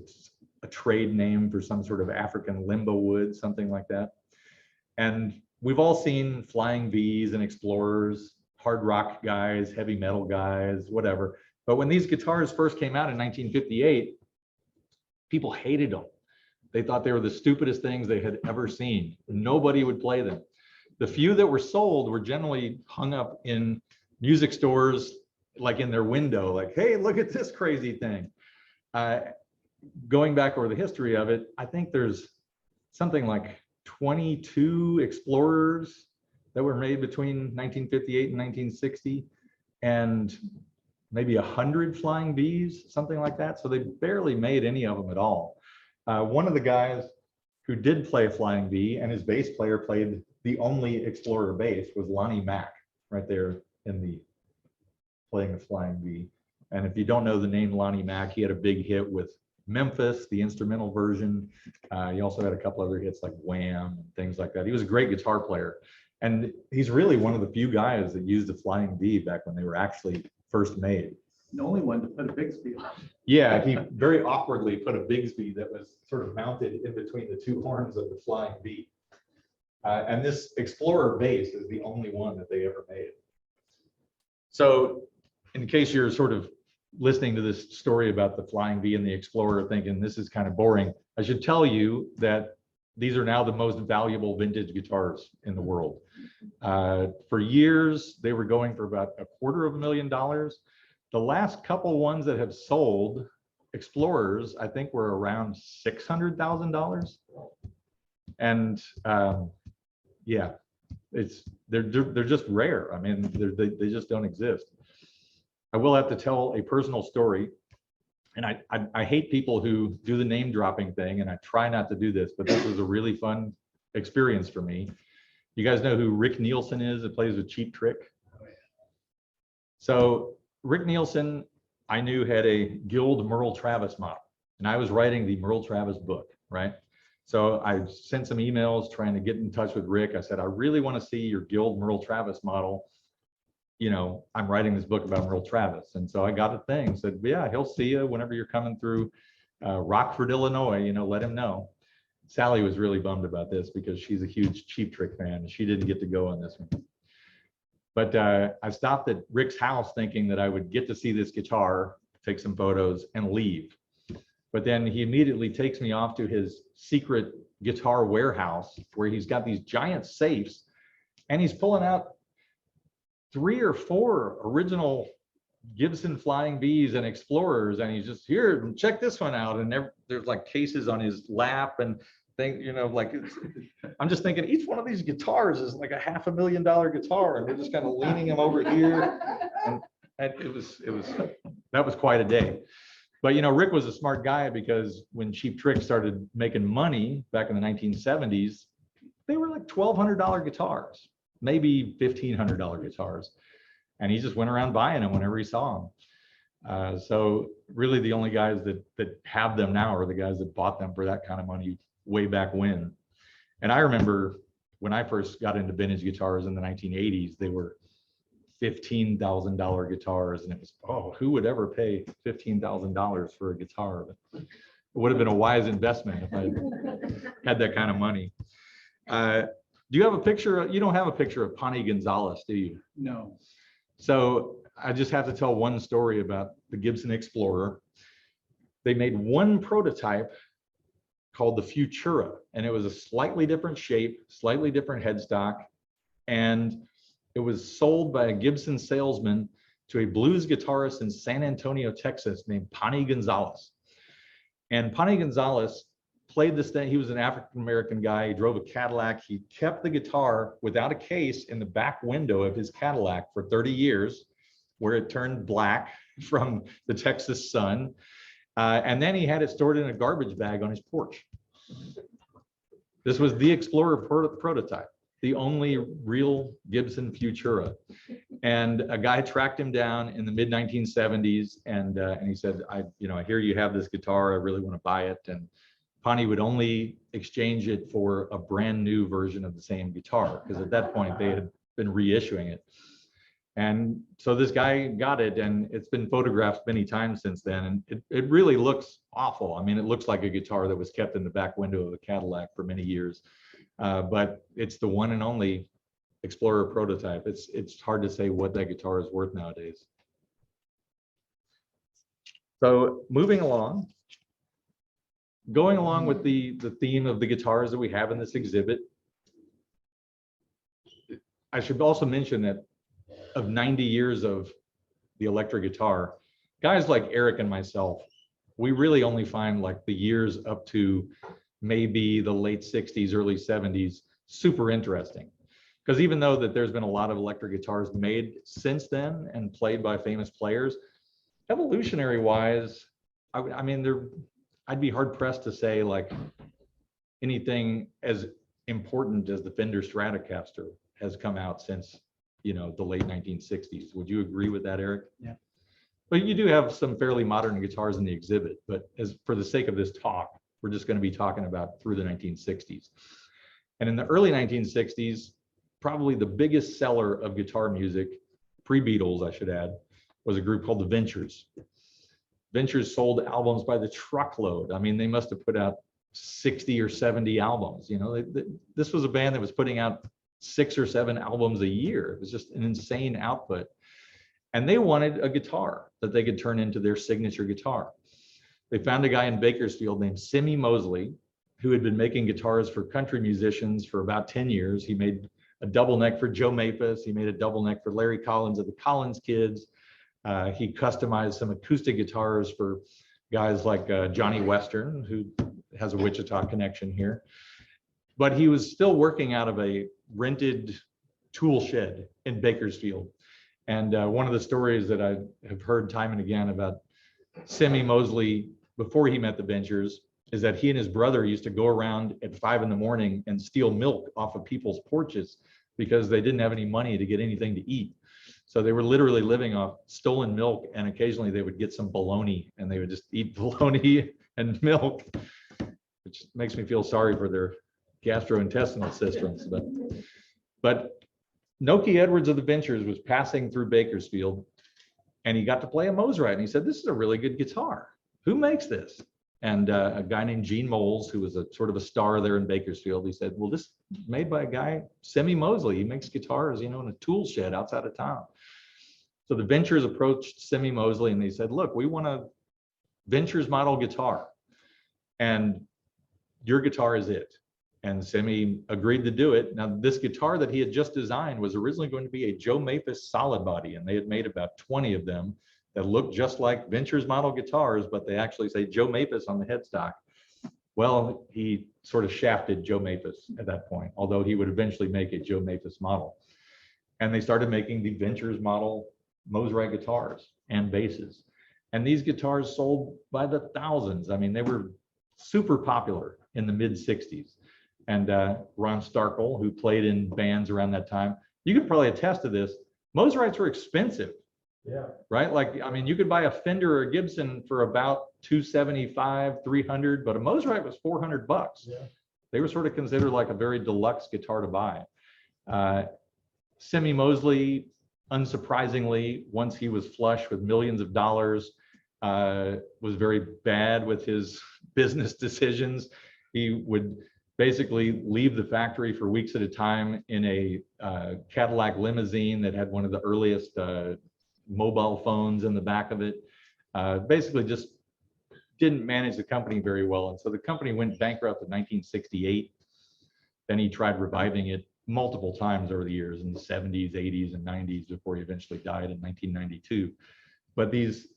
a trade name for some sort of African limbo wood, something like that. And we've all seen Flying Vs and Explorers, hard rock guys, heavy metal guys, whatever. But when these guitars first came out in 1958, people hated them. They thought they were the stupidest things they had ever seen. Nobody would play them. The few that were sold were generally hung up in music stores, like in their window, like, hey, look at this crazy thing. Going back over the history of it, I think there's something like 22 Explorers that were made between 1958 and 1960, and maybe 100 Flying Vs, something like that. So they barely made any of them at all. One of the guys who did play a Flying V, and his bass player played the only Explorer bass, was Lonnie Mack, right there in the playing the Flying V. And if you don't know the name Lonnie Mack, he had a big hit with Memphis, the instrumental version. He also had a couple other hits like Wham and things like that. He was a great guitar player. And he's really one of the few guys that used the Flying V back when they were actually first made. The only one to put a Bigsby on. Yeah, he very awkwardly put a Bigsby that was sort of mounted in between the 2 horns of the Flying V. And this Explorer bass is the only one that they ever made. So in case you're sort of listening to this story about the Flying V and the Explorer thinking this is kind of boring, I should tell you that these are now the most valuable vintage guitars in the world. For years, they were going for about $250,000. The last couple ones that have sold, Explorers, I think were around $600,000. And yeah, they're just rare. I mean, they just don't exist. I will have to tell a personal story. And I hate people who do the name dropping thing, and I try not to do this, but this was a really fun experience for me. You guys know who Rick Nielsen is that plays with Cheap Trick? So Rick Nielsen, I knew, had a Guild Merle Travis model, and I was writing the Merle Travis book, right? So I sent some emails trying to get in touch with Rick. I said, I really want to see your Guild Merle Travis model, you know, I'm writing this book about Merle Travis. And so I got a thing, said, yeah, he'll see you whenever you're coming through Rockford, Illinois, you know, let him know. Sally was really bummed about this because she's a huge Cheap Trick fan and she didn't get to go on this one. But I stopped at Rick's house thinking that I would get to see this guitar, take some photos and leave. But then he immediately takes me off to his secret guitar warehouse where he's got these giant safes and he's pulling out 3 or 4 original Gibson Flying Vs and Explorers, and he's just, here, check this one out. And there's like cases on his lap and things, you know, like I'm just thinking each one of these guitars is like a $500,000 guitar, and we're just kind of leaning them over here. And that was quite a day. But you know, Rick was a smart guy because when Cheap Trick started making money back in the 1970s, they were like $1,200 guitars, maybe $1,500 guitars. And he just went around buying them whenever he saw them. So really the only guys that have them now are the guys that bought them for that kind of money way back when. And I remember when I first got into vintage guitars in the 1980s, they were $15,000 guitars. And it was, oh, who would ever pay $15,000 for a guitar? But it would have been a wise investment if I had that kind of money. Do you have a picture? You don't have a picture of Pani Gonzalez, do you? No. So I just have to tell one story about the Gibson Explorer. They made one prototype called the Futura, and it was a slightly different shape, slightly different headstock, and it was sold by a Gibson salesman to a blues guitarist in San Antonio, Texas, named Pani Gonzalez. And Pani Gonzalez played this thing. He was an African-American guy. He drove a Cadillac. He kept the guitar without a case in the back window of his Cadillac for 30 years, where it turned black from the Texas sun. And then he had it stored in a garbage bag on his porch. This was the Explorer prototype, the only real Gibson Futura. And a guy tracked him down in the mid 1970s, and he said, I hear you have this guitar. I really want to buy it. And Pani would only exchange it for a brand new version of the same guitar, because at that point they had been reissuing it. And so this guy got it, and it's been photographed many times since then. And it really looks awful. I mean, it looks like a guitar that was kept in the back window of a Cadillac for many years. But it's the one and only Explorer prototype. It's hard to say what that guitar is worth nowadays. So moving along, going along with the theme of the guitars that we have in this exhibit, I should also mention that of 90 years of the electric guitar, guys like Eric and myself, we really only find like the years up to maybe the late 60s, early 70s super interesting. Because even though that there's been a lot of electric guitars made since then and played by famous players, evolutionary wise, I mean, I'd be hard pressed to say like anything as important as the Fender Stratocaster has come out since, you know, the late 1960s. Would you agree with that, Eric? Yeah. But you do have some fairly modern guitars in the exhibit, but as for the sake of this talk, we're just going to be talking about through the 1960s. And in the early 1960s, probably the biggest seller of guitar music, pre-Beatles, I should add, was a group called the Ventures. Ventures sold albums by the truckload. I mean, they must have put out 60 or 70 albums. You know, this was a band that was putting out 6 or 7 albums a year. It was just an insane output. And they wanted a guitar that they could turn into their signature guitar. They found a guy in Bakersfield named Simmy Mosley, who had been making guitars for country musicians for about 10 years. He made a double neck for Joe Mapus. He made a double neck for Larry Collins of the Collins Kids. He customized some acoustic guitars for guys like Johnny Western, who has a Wichita connection here. But he was still working out of a rented tool shed in Bakersfield. And one of the stories that I have heard time and again about Simmy Mosley before he met the Ventures is that he and his brother used to go around at 5 in the morning and steal milk off of people's porches because they didn't have any money to get anything to eat. So they were literally living off stolen milk, and occasionally they would get some bologna and they would just eat bologna and milk, which makes me feel sorry for their gastrointestinal systems. But Noki Edwards of the Ventures was passing through Bakersfield, and he got to play a Mosrite, and he said, "This is a really good guitar. Who makes this?" And a guy named Gene Moles, who was a sort of a star there in Bakersfield, he said, "Well, this is made by a guy, Semi Mosley. He makes guitars, you know, in a tool shed outside of town." So the Ventures approached Semi Mosley, and they said, "Look, we want a Ventures model guitar, and your guitar is it." And Semi agreed to do it. Now, this guitar that he had just designed was originally going to be a Joe Maphis solid body, and they had made about 20 of them that looked just like Ventures model guitars, but they actually say Joe Maphis on the headstock. Well, he sort of shafted Joe Maphis at that point, although he would eventually make a Joe Maphis model. And they started making the Ventures model Mosrite guitars and basses. And these guitars sold by the thousands. I mean, they were super popular in the mid 60s. And Ron Starkel, who played in bands around that time, you could probably attest to this. Mosrites were expensive. Yeah. Right? Like, I mean, you could buy a Fender or a Gibson for about $275, $300, but a Mosrite was $400. Yeah. They were sort of considered like a very deluxe guitar to buy. Semi Mosley, unsurprisingly, once he was flush with millions of dollars, was very bad with his business decisions. He would basically leave the factory for weeks at a time in a Cadillac limousine that had one of the earliest mobile phones in the back of it. Basically just didn't manage the company very well. And so the company went bankrupt in 1968. Then he tried reviving it multiple times over the years in the 70s, 80s, and 90s before he eventually died in 1992. But these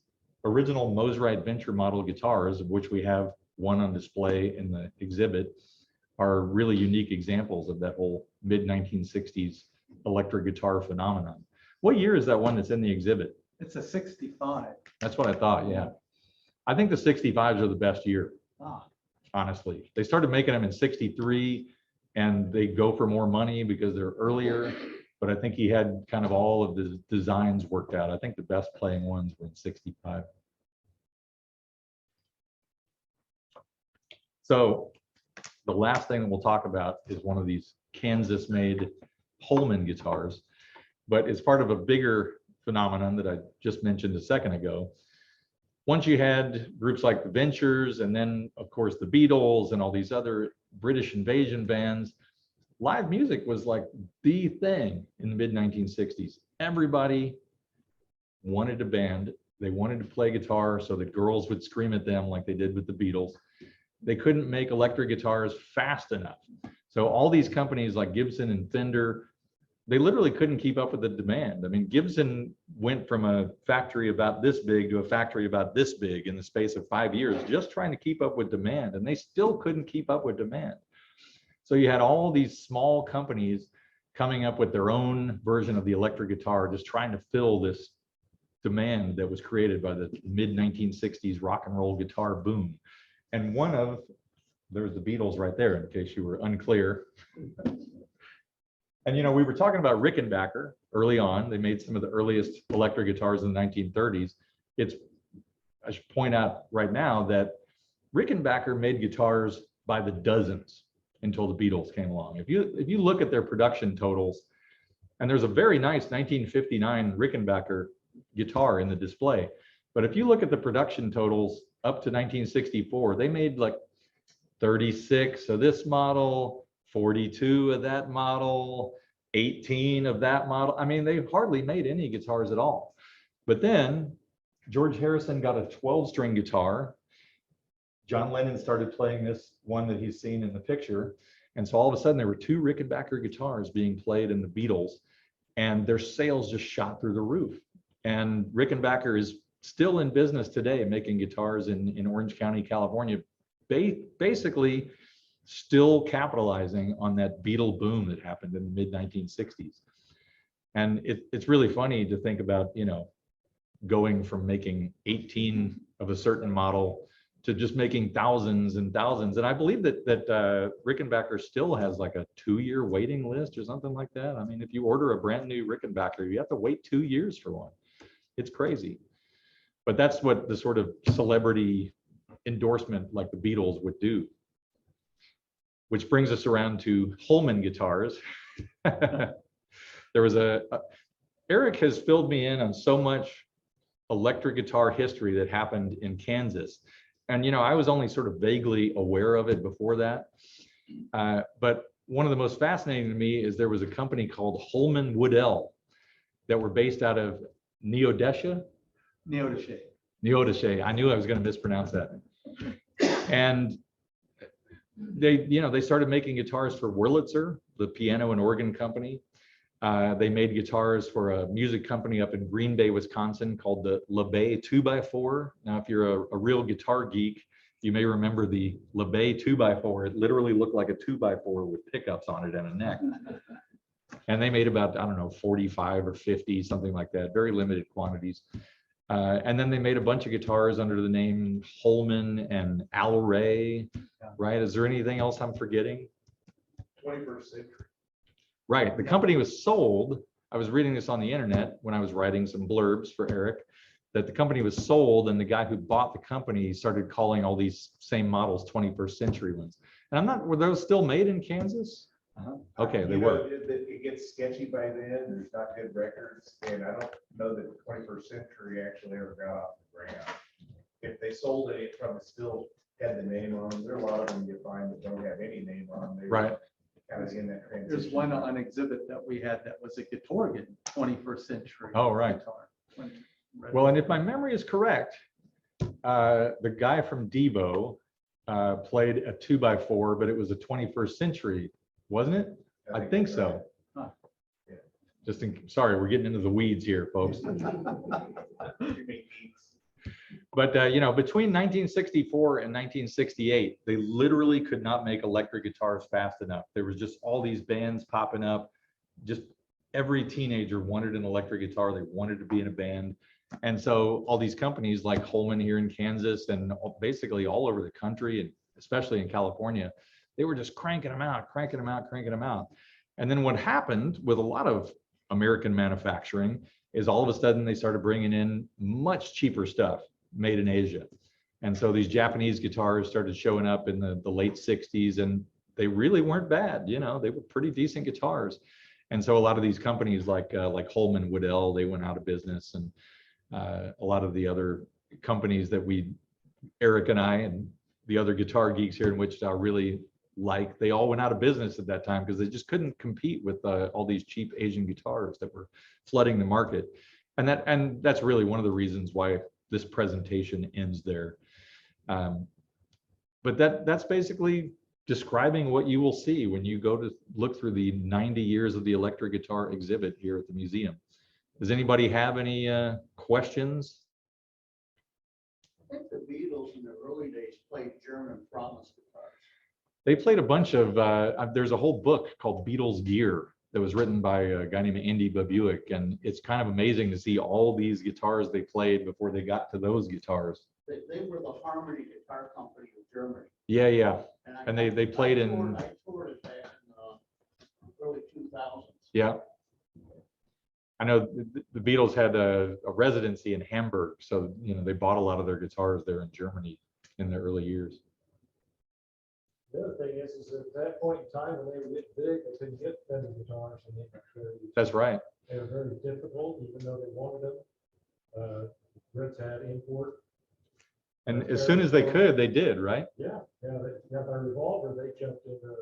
original Mosrite Venture model guitars, of which we have one on display in the exhibit, are really unique examples of that whole mid-1960s electric guitar phenomenon. What year is that one that's in the exhibit? It's a 65. That's what I thought, yeah. I think the 65s are the best year, Ah, honestly. They started making them in 63, and they go for more money because they're earlier, but I think he had kind of all of the designs worked out. I think the best playing ones were in 65. So the last thing that we'll talk about is one of these Kansas-made Holman guitars, but it's part of a bigger phenomenon that I just mentioned a second ago. Once you had groups like the Ventures, and then of course the Beatles and all these other British invasion bands, live music was like the thing in the mid 1960s. Everybody wanted a band. They wanted to play guitar so that girls would scream at them like they did with the Beatles. They couldn't make electric guitars fast enough. So all these companies like Gibson and Fender, they literally couldn't keep up with the demand. I mean, Gibson went from a factory about this big to a factory about this big in the space of 5 years, just trying to keep up with demand, and they still couldn't keep up with demand. So you had all these small companies coming up with their own version of the electric guitar, just trying to fill this demand that was created by the mid 1960s rock and roll guitar boom. And there's the Beatles right there, in case you were unclear. And, you know, we were talking about Rickenbacker early on. They made some of the earliest electric guitars in the 1930s. I should point out right now that Rickenbacker made guitars by the dozens until the Beatles came along. If you look at their production totals, and there's a very nice 1959 Rickenbacker guitar in the display, but if you look at the production totals up to 1964, they made like 36 of this model, 42 of that model, 18 of that model. I mean, they hardly made any guitars at all. But then George Harrison got a 12-string guitar. John Lennon started playing this one that he's seen in the picture. And so all of a sudden there were 2 Rickenbacker guitars being played in the Beatles, and their sales just shot through the roof. And Rickenbacker is still in business today, making guitars in Orange County, California, basically still capitalizing on that Beatle boom that happened in the mid 1960s. And it's really funny to think about, you know, going from making 18 of a certain model to just making thousands and thousands. And I believe that Rickenbacker still has like a 2-year waiting list or something like that. I mean, if you order a brand new Rickenbacker, you have to wait 2 years for one. It's crazy. But that's what the sort of celebrity endorsement like the Beatles would do. Which brings us around to Holman guitars. there was Eric has filled me in on so much electric guitar history that happened in Kansas. And, you know, I was only sort of vaguely aware of it before that. But one of the most fascinating to me is there was a company called Holman Woodell that were based out of Neodesha. Neodesha. I knew I was going to mispronounce that. And they started making guitars for Wurlitzer, the piano and organ company. They made guitars for a music company up in Green Bay, Wisconsin called the LeBay 2x4. Now, if you're a real guitar geek, you may remember the LeBay 2x4. It literally looked like a 2x4 with pickups on it and a neck. And they made about, I don't know, 45 or 50, something like that, very limited quantities. And then they made a bunch of guitars under the name Holman and Al Ray, right? Is there anything else I'm forgetting? 21st century. Right. The company was sold. I was reading this on the internet when I was writing some blurbs for Eric, that the company was sold, and the guy who bought the company started calling all these same models 21st century ones. And were those still made in Kansas? Okay, they were. It gets sketchy by then. There's not good records, and I don't know that the 21st century actually ever got off the ground. If they sold it, it probably still had the name on them. There are a lot of them you find that don't have any name on them. Right. Kind of in that transition. There's one on exhibit that we had that was a Guitargan 21st century. Oh, right. Guitar. Well, and if my memory is correct, the guy from Devo played a 2x4, but it was a 21st century, wasn't it? I think so. Huh. Yeah. Sorry, we're getting into the weeds here, folks. But between 1964 and 1968, they literally could not make electric guitars fast enough. There was just all these bands popping up. Just every teenager wanted an electric guitar. They wanted to be in a band. And so all these companies like Holman here in Kansas and basically all over the country, and especially in California, they were just cranking them out. And then what happened with a lot of American manufacturing is all of a sudden they started bringing in much cheaper stuff made in Asia. And so these Japanese guitars started showing up in the late 60s, and they really weren't bad. They were pretty decent guitars. And so a lot of these companies like Holman Woodell, they went out of business, and a lot of the other companies that Eric and I and the other guitar geeks here in Wichita really like, they all went out of business at that time because they just couldn't compete with all these cheap Asian guitars that were flooding the market. And that's really one of the reasons why this presentation ends there. But that's basically describing what you will see when you go to look through the 90 years of the electric guitar exhibit here at the museum. Does anybody have any questions? I think the Beatles in the early days played German Promise guitars. They played a bunch of, there's a whole book called Beatles Gear that was written by a guy named Andy Babuick, and it's kind of amazing to see all these guitars they played before they got to those guitars. They were the Harmony Guitar Company of Germany. Yeah. And I they played I toured at that in early 2000s. Yeah. I know the Beatles had a residency in Hamburg, so they bought a lot of their guitars there in Germany in their early years. The other thing is at that point in time when they were getting big, they couldn't get Fender guitars, and That's right. They were very difficult, even though they wanted them. Brits had import. And as soon as they could, they did, right? Yeah. By Revolver, they jumped into.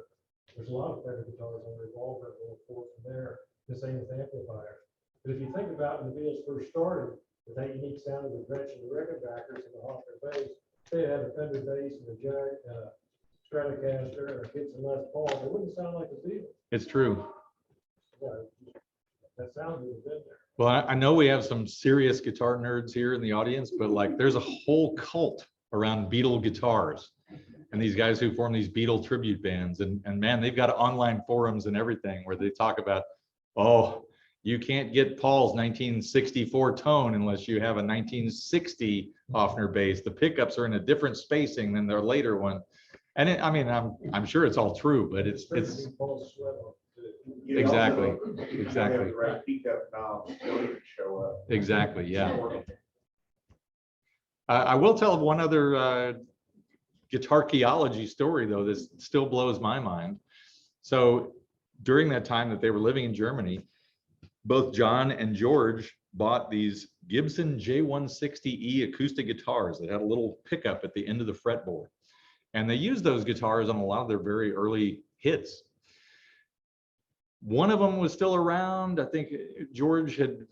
There's a lot of Fender guitars on Revolver, and we'll forth from there. The same with amplifiers. But if you think about when the Beatles first started, with that unique sound of the Gretsch and the Rickenbackers and the Hofner bass, they had a Fender bass and a Jag, Stratocaster and a Gibson Les Paul. They wouldn't sound like the Beatles. It's true. Yeah, that sound would have been there. Well, I know we have some serious guitar nerds here in the audience, but there's a whole cult around Beatle guitars and these guys who form these Beatle tribute bands. And man, they've got online forums and everything where they talk about, oh, you can't get Paul's 1964 tone unless you have a 1960 Hofner bass. The pickups are in a different spacing than their later one. And I'm sure it's all true, but it's exactly. Exactly. Yeah. I will tell one other guitarcheology story though. This still blows my mind. So during that time that they were living in Germany, both John and George bought these Gibson J160E acoustic guitars that had a little pickup at the end of the fretboard. And they used those guitars on a lot of their very early hits. One of them was still around. I think George had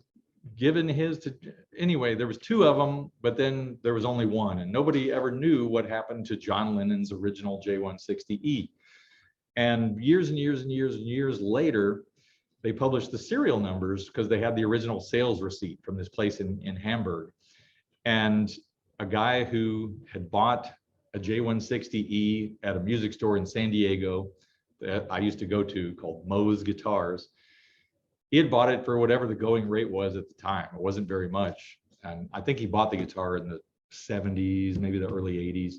given his to, anyway, there was two of them, but then there was only one, and nobody ever knew what happened to John Lennon's original J160E. And years and years and years and years later, they published the serial numbers because they had the original sales receipt from this place in Hamburg. And a guy who had bought a J160E at a music store in San Diego that I used to go to called Moe's Guitars. He had bought it for whatever the going rate was at the time. It wasn't very much. And I think he bought the guitar in the 70s, maybe the early 80s.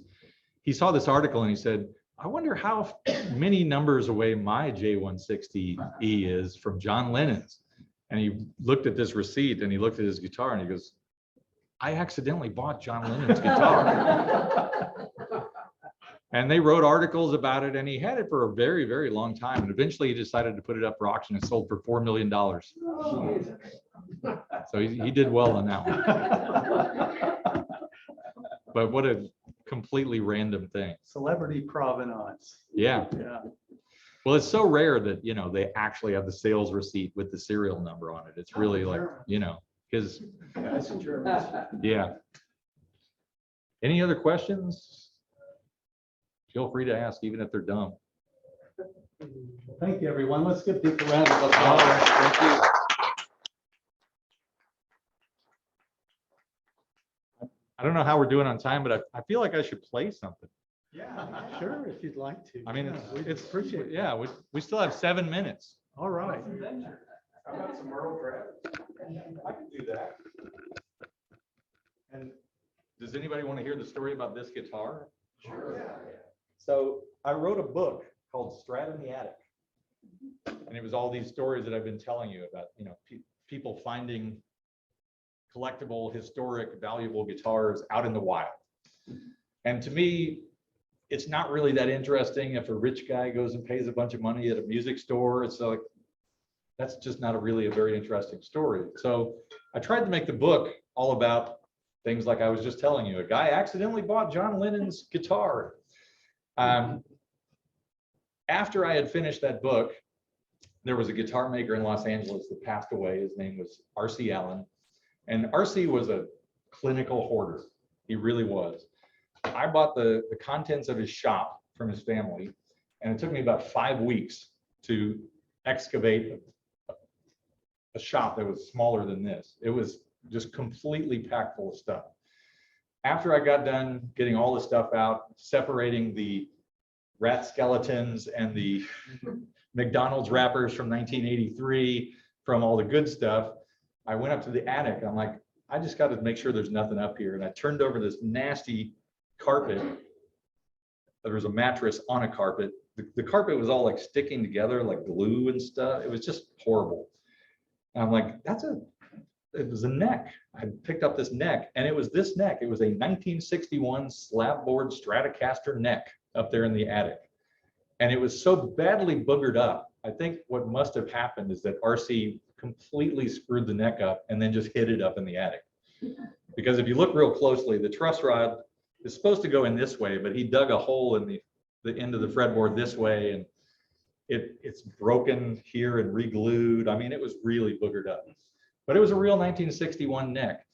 He saw this article and he said, I wonder how many numbers away my J160E is from John Lennon's. And he looked at this receipt and he looked at his guitar and he goes, I accidentally bought John Lennon's guitar. And they wrote articles about it, and he had it for a very, very long time. And eventually he decided to put it up for auction and sold for $4 million. So he did well on that one. But what a completely random thing. Celebrity provenance. Yeah. Yeah. Well, it's so rare that, you know, they actually have the sales receipt with the serial number on it. It's really like, you know, because, yeah. Any other questions? Feel free to ask, even if they're dumb. Thank you, everyone. Let's give Deke a round of All applause. right, thank you. I don't know how we're doing on time, but I feel like I should play something. Yeah, sure, if you'd like to. I mean, Yeah, we'd it's appreciate it. yeah, we still have 7 minutes. All right. How about some Merle Travis? I can do that. And does anybody want to hear the story about this guitar? Sure. So I wrote a book called Strat in the Attic. And it was all these stories that I've been telling you about, you know, people finding collectible, historic, valuable guitars out in the wild. And to me, it's not really that interesting if a rich guy goes and pays a bunch of money at a music store. It's like, that's just not really a very interesting story. So I tried to make the book all about things like I was just telling you. A guy accidentally bought John Lennon's guitar. After I had finished that book, there was a guitar maker in Los Angeles that passed away. His name was R.C. Allen. And R.C. was a clinical hoarder. He really was. I bought the contents of his shop from his family, and it took me about 5 weeks to excavate a shop that was smaller than this. It was just completely packed full of stuff. After I got done getting all the stuff out, separating the rat skeletons and the McDonald's wrappers from 1983 from all the good stuff, I went up to the attic. I'm like, I just got to make sure there's nothing up here. And I turned over this nasty carpet. There was a mattress on a carpet. The carpet was all like sticking together like glue and stuff. It was just horrible. And I'm like, it was a neck. I picked up this neck, and it was this neck. It was a 1961 slabboard Stratocaster neck up there in the attic. And it was so badly boogered up. I think what must have happened is that RC completely screwed the neck up and then just hid it up in the attic. Because if you look real closely, the truss rod is supposed to go in this way, but he dug a hole in the end of the fretboard this way, and it's broken here and re-glued. I mean, it was really boogered up. But it was a real 1961 neck.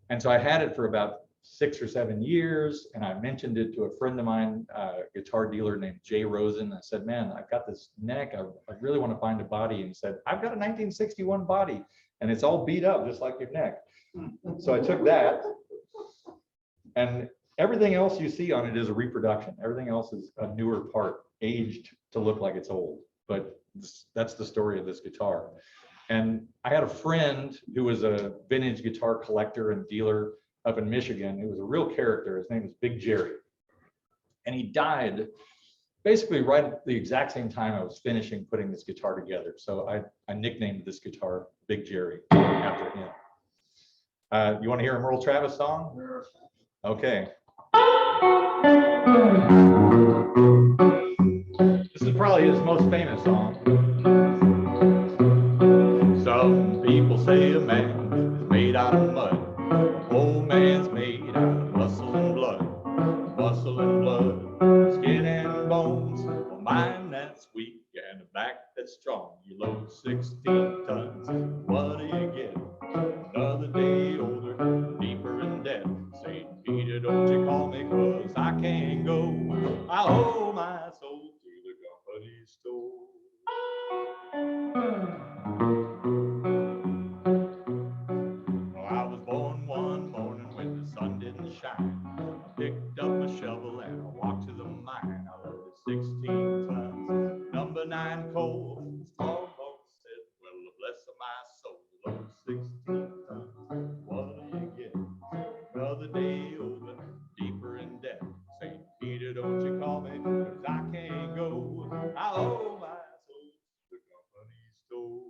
And so I had it for about 6 or 7 years, and I mentioned it to a friend of mine, a guitar dealer named Jay Rosen. I said, man, I've got this neck. I really want to find a body. And he said, I've got a 1961 body, and it's all beat up just like your neck. So I took that, and everything else you see on it is a reproduction. Everything else is a newer part, aged to look like it's old. But that's the story of this guitar. And I had a friend who was a vintage guitar collector and dealer up in Michigan. He was a real character. His name was Big Jerry. And he died basically right at the exact same time I was finishing putting this guitar together. So I nicknamed this guitar Big Jerry after him. You want to hear a Merle Travis song? Okay. This is probably his most famous song. Some say a man is made out of mud. A poor man's made out of muscle and blood. Muscle and blood, skin and bones. A mind that's weak and a back that's strong. You load 16 tons, what do you get? Another day older, deeper in debt. St. Peter, don't you call me, 'cause I can't go. I owe my soul to the company store. Well, I was born one morning when the sun didn't shine. I picked up a shovel and I walked to the mine. I loaded 16 tons, number 9 coal. The strong folks said, well, bless my soul, load 16 tons, what do you get? Another day older, deeper in debt. St. Peter, don't you call me, 'cause I can't go. I owe my soul to the company store.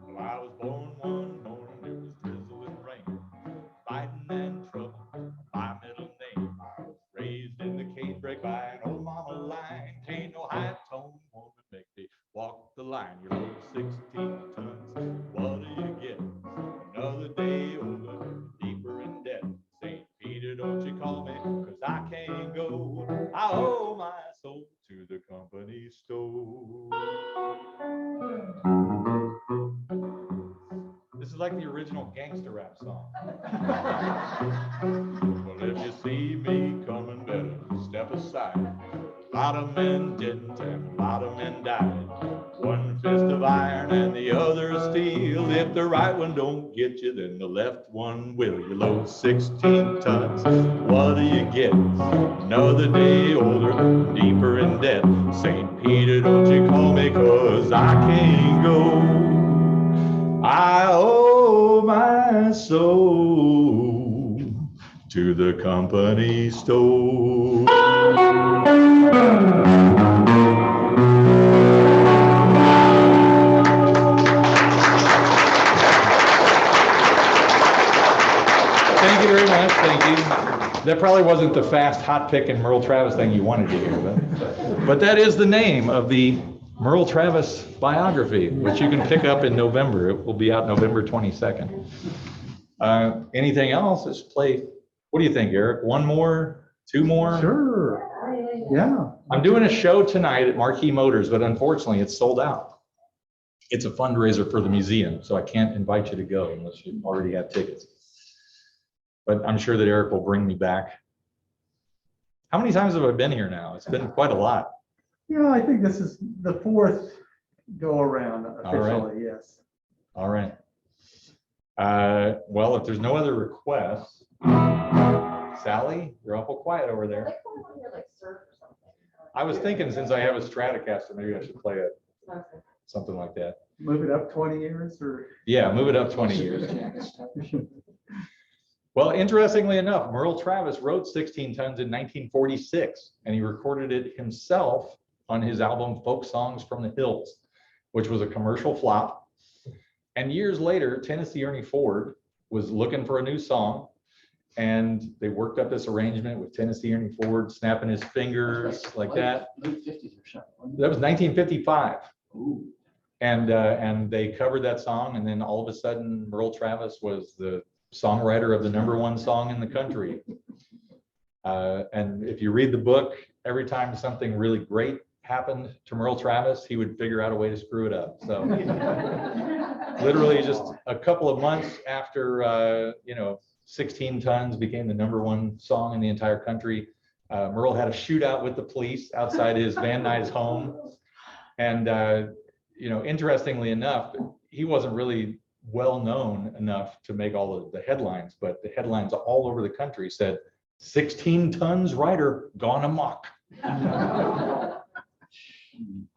Well, I was born one morning, it was drizzle and rain, fighting and trouble, my middle name. I was raised in the canebrake by an old mama line. Ain't no high-tone woman make me walk the line. You load 16 tons, what do you get? Another day older, deeper in debt. St. Peter, don't you call me, 'cause I can't go. I owe my soul to the company store. This is like the original gangster rap song. Well, if you see me coming, better step aside. A lot of men didn't and a lot of men died. One fist of iron and the other of steel. If the right one don't get you, then the left one will. You load 16 tons, what do you get? Another day older, deeper in debt. St. Peter, don't you call me, 'cause I can't go. I owe my soul to the company store. Thank you very much. Thank you. That probably wasn't the fast, hot pick and Merle Travis thing you wanted to hear, but that is the name of the Merle Travis biography, which you can pick up in November. It will be out November 22nd. Anything else? Let's play. What do you think, Eric? One more? Two more? Sure. Yeah. I'm doing a show tonight at Marquee Motors, but unfortunately it's sold out. It's a fundraiser for the museum, so I can't invite you to go unless you already have tickets. But I'm sure that Eric will bring me back. How many times have I been here now? It's been quite a lot. Yeah, I think this is the 4th go around officially, yes. All right. Well, if there's no other requests, Sally, you're awful quiet over there. Like going on here, like surf or something. I was thinking since I have a Stratocaster, maybe I should play something like that. Move it up 20 years or? Yeah, move it up 20 years. Well, interestingly enough, Merle Travis wrote 16 Tons in 1946, and he recorded it himself on his album Folk Songs from the Hills, which was a commercial flop. And years later, Tennessee Ernie Ford was looking for a new song, and they worked up this arrangement with Tennessee Ernie Ford snapping his fingers like that. Late 50s or something. That was 1955. Ooh. And they covered that song, and then all of a sudden Merle Travis was the songwriter of the #1 song in the country. And if you read the book, every time something really great happened to Merle Travis, he would figure out a way to screw it up. So literally just a couple of months after 16 Tons became the #1 song in the entire country, Merle had a shootout with the police outside his Van Nuys home. And interestingly enough, he wasn't really well known enough to make all of the headlines, but the headlines all over the country said 16 Tons rider gone amok.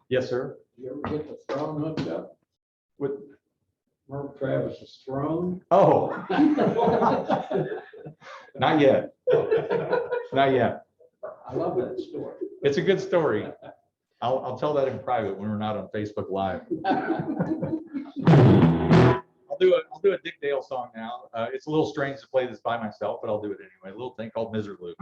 Yes, sir. You ever get the throne hooked up? With Merle Travis's throne? oh, not yet. Not yet. I love that story. It's a good story. I'll tell that in private when we're not on Facebook Live. I'll do a Dick Dale song now. It's a little strange to play this by myself, but I'll do it anyway. A little thing called Miserloop.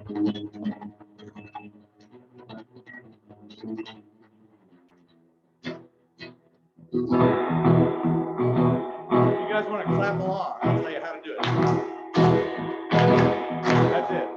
You guys want to clap along? I'll tell you how to do it. That's it.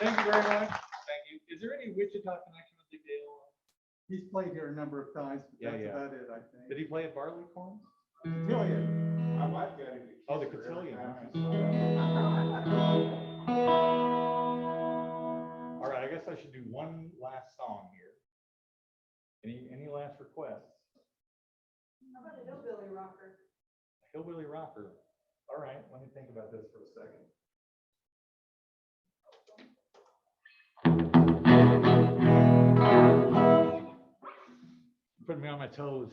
Thank you very much. Thank you. Is there any Wichita connection with the Dale? He's played here a number of times, but Yeah, that's yeah. about it, I think. Did he play at Barleycorn? Cotillion. I might get him. Oh, the Cotillion, all All right, I guess I should do one last song here. Any last requests? How about a hillbilly rocker? Hillbilly rocker. All right, let me think about this for a second. Putting me on my toes.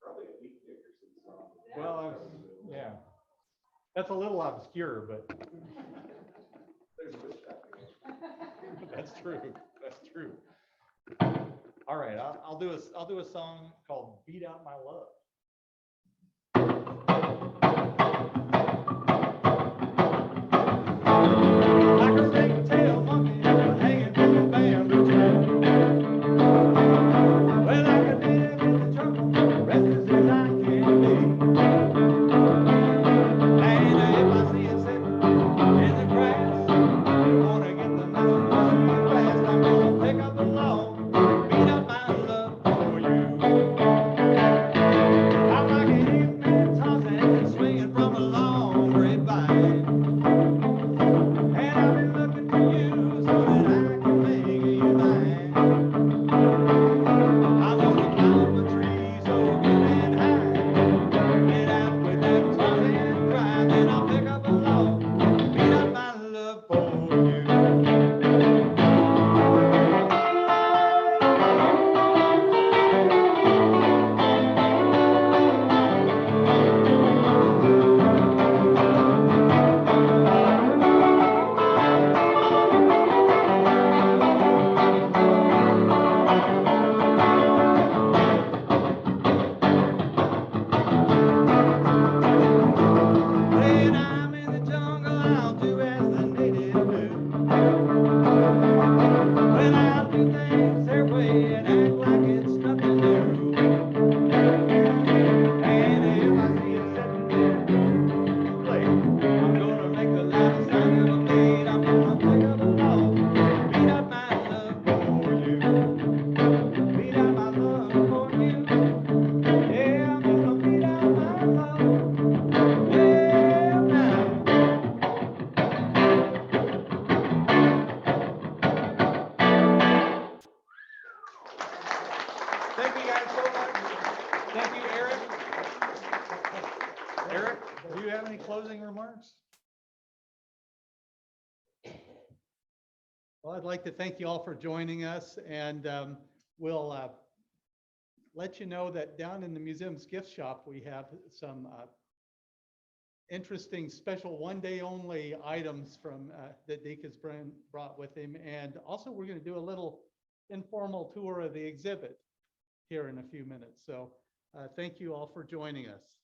Probably a Deke Dickerson song. Well, yeah. That's a little obscure, but There's Wichita. that's true. That's true. All right, I'll do a song called "Beat Out My Love." Like a ring-tailed monkey hanging from a bamboo tree. Well, I can beat it with the trouble, restless as I can be. And if I see it sitting in the grass, you wanna get the message real fast, I'm gonna pick up the law, beat up my love for you. I'm like a hip-man tossing, swinging from a long grapevine. And I've been looking for you so that I can make you mine. I'm gonna climb a tree so good and high. Get out with that tongue and cry, then I'll pick up a log, beat up my love for you. When I'm in the jungle, I'll do as the natives do. When I'll do things their way and act like it's nothing new. And if I see it sitting there play, I'm gonna make a loud sound of a blade. I'm gonna pick up a log, beat up my love for you. Beat up my love for you. Yeah, I'm gonna beat up my love. Yeah, now. Thank you guys so much. Thank you, Eric. Eric, do you have any closing remarks? Well, I'd like to thank you all for joining us, and we'll let you know that down in the museum's gift shop, we have some interesting special one-day only items from that Deke has brought with him. And also, we're going to do a little informal tour of the exhibit here in a few minutes. So thank you all for joining us.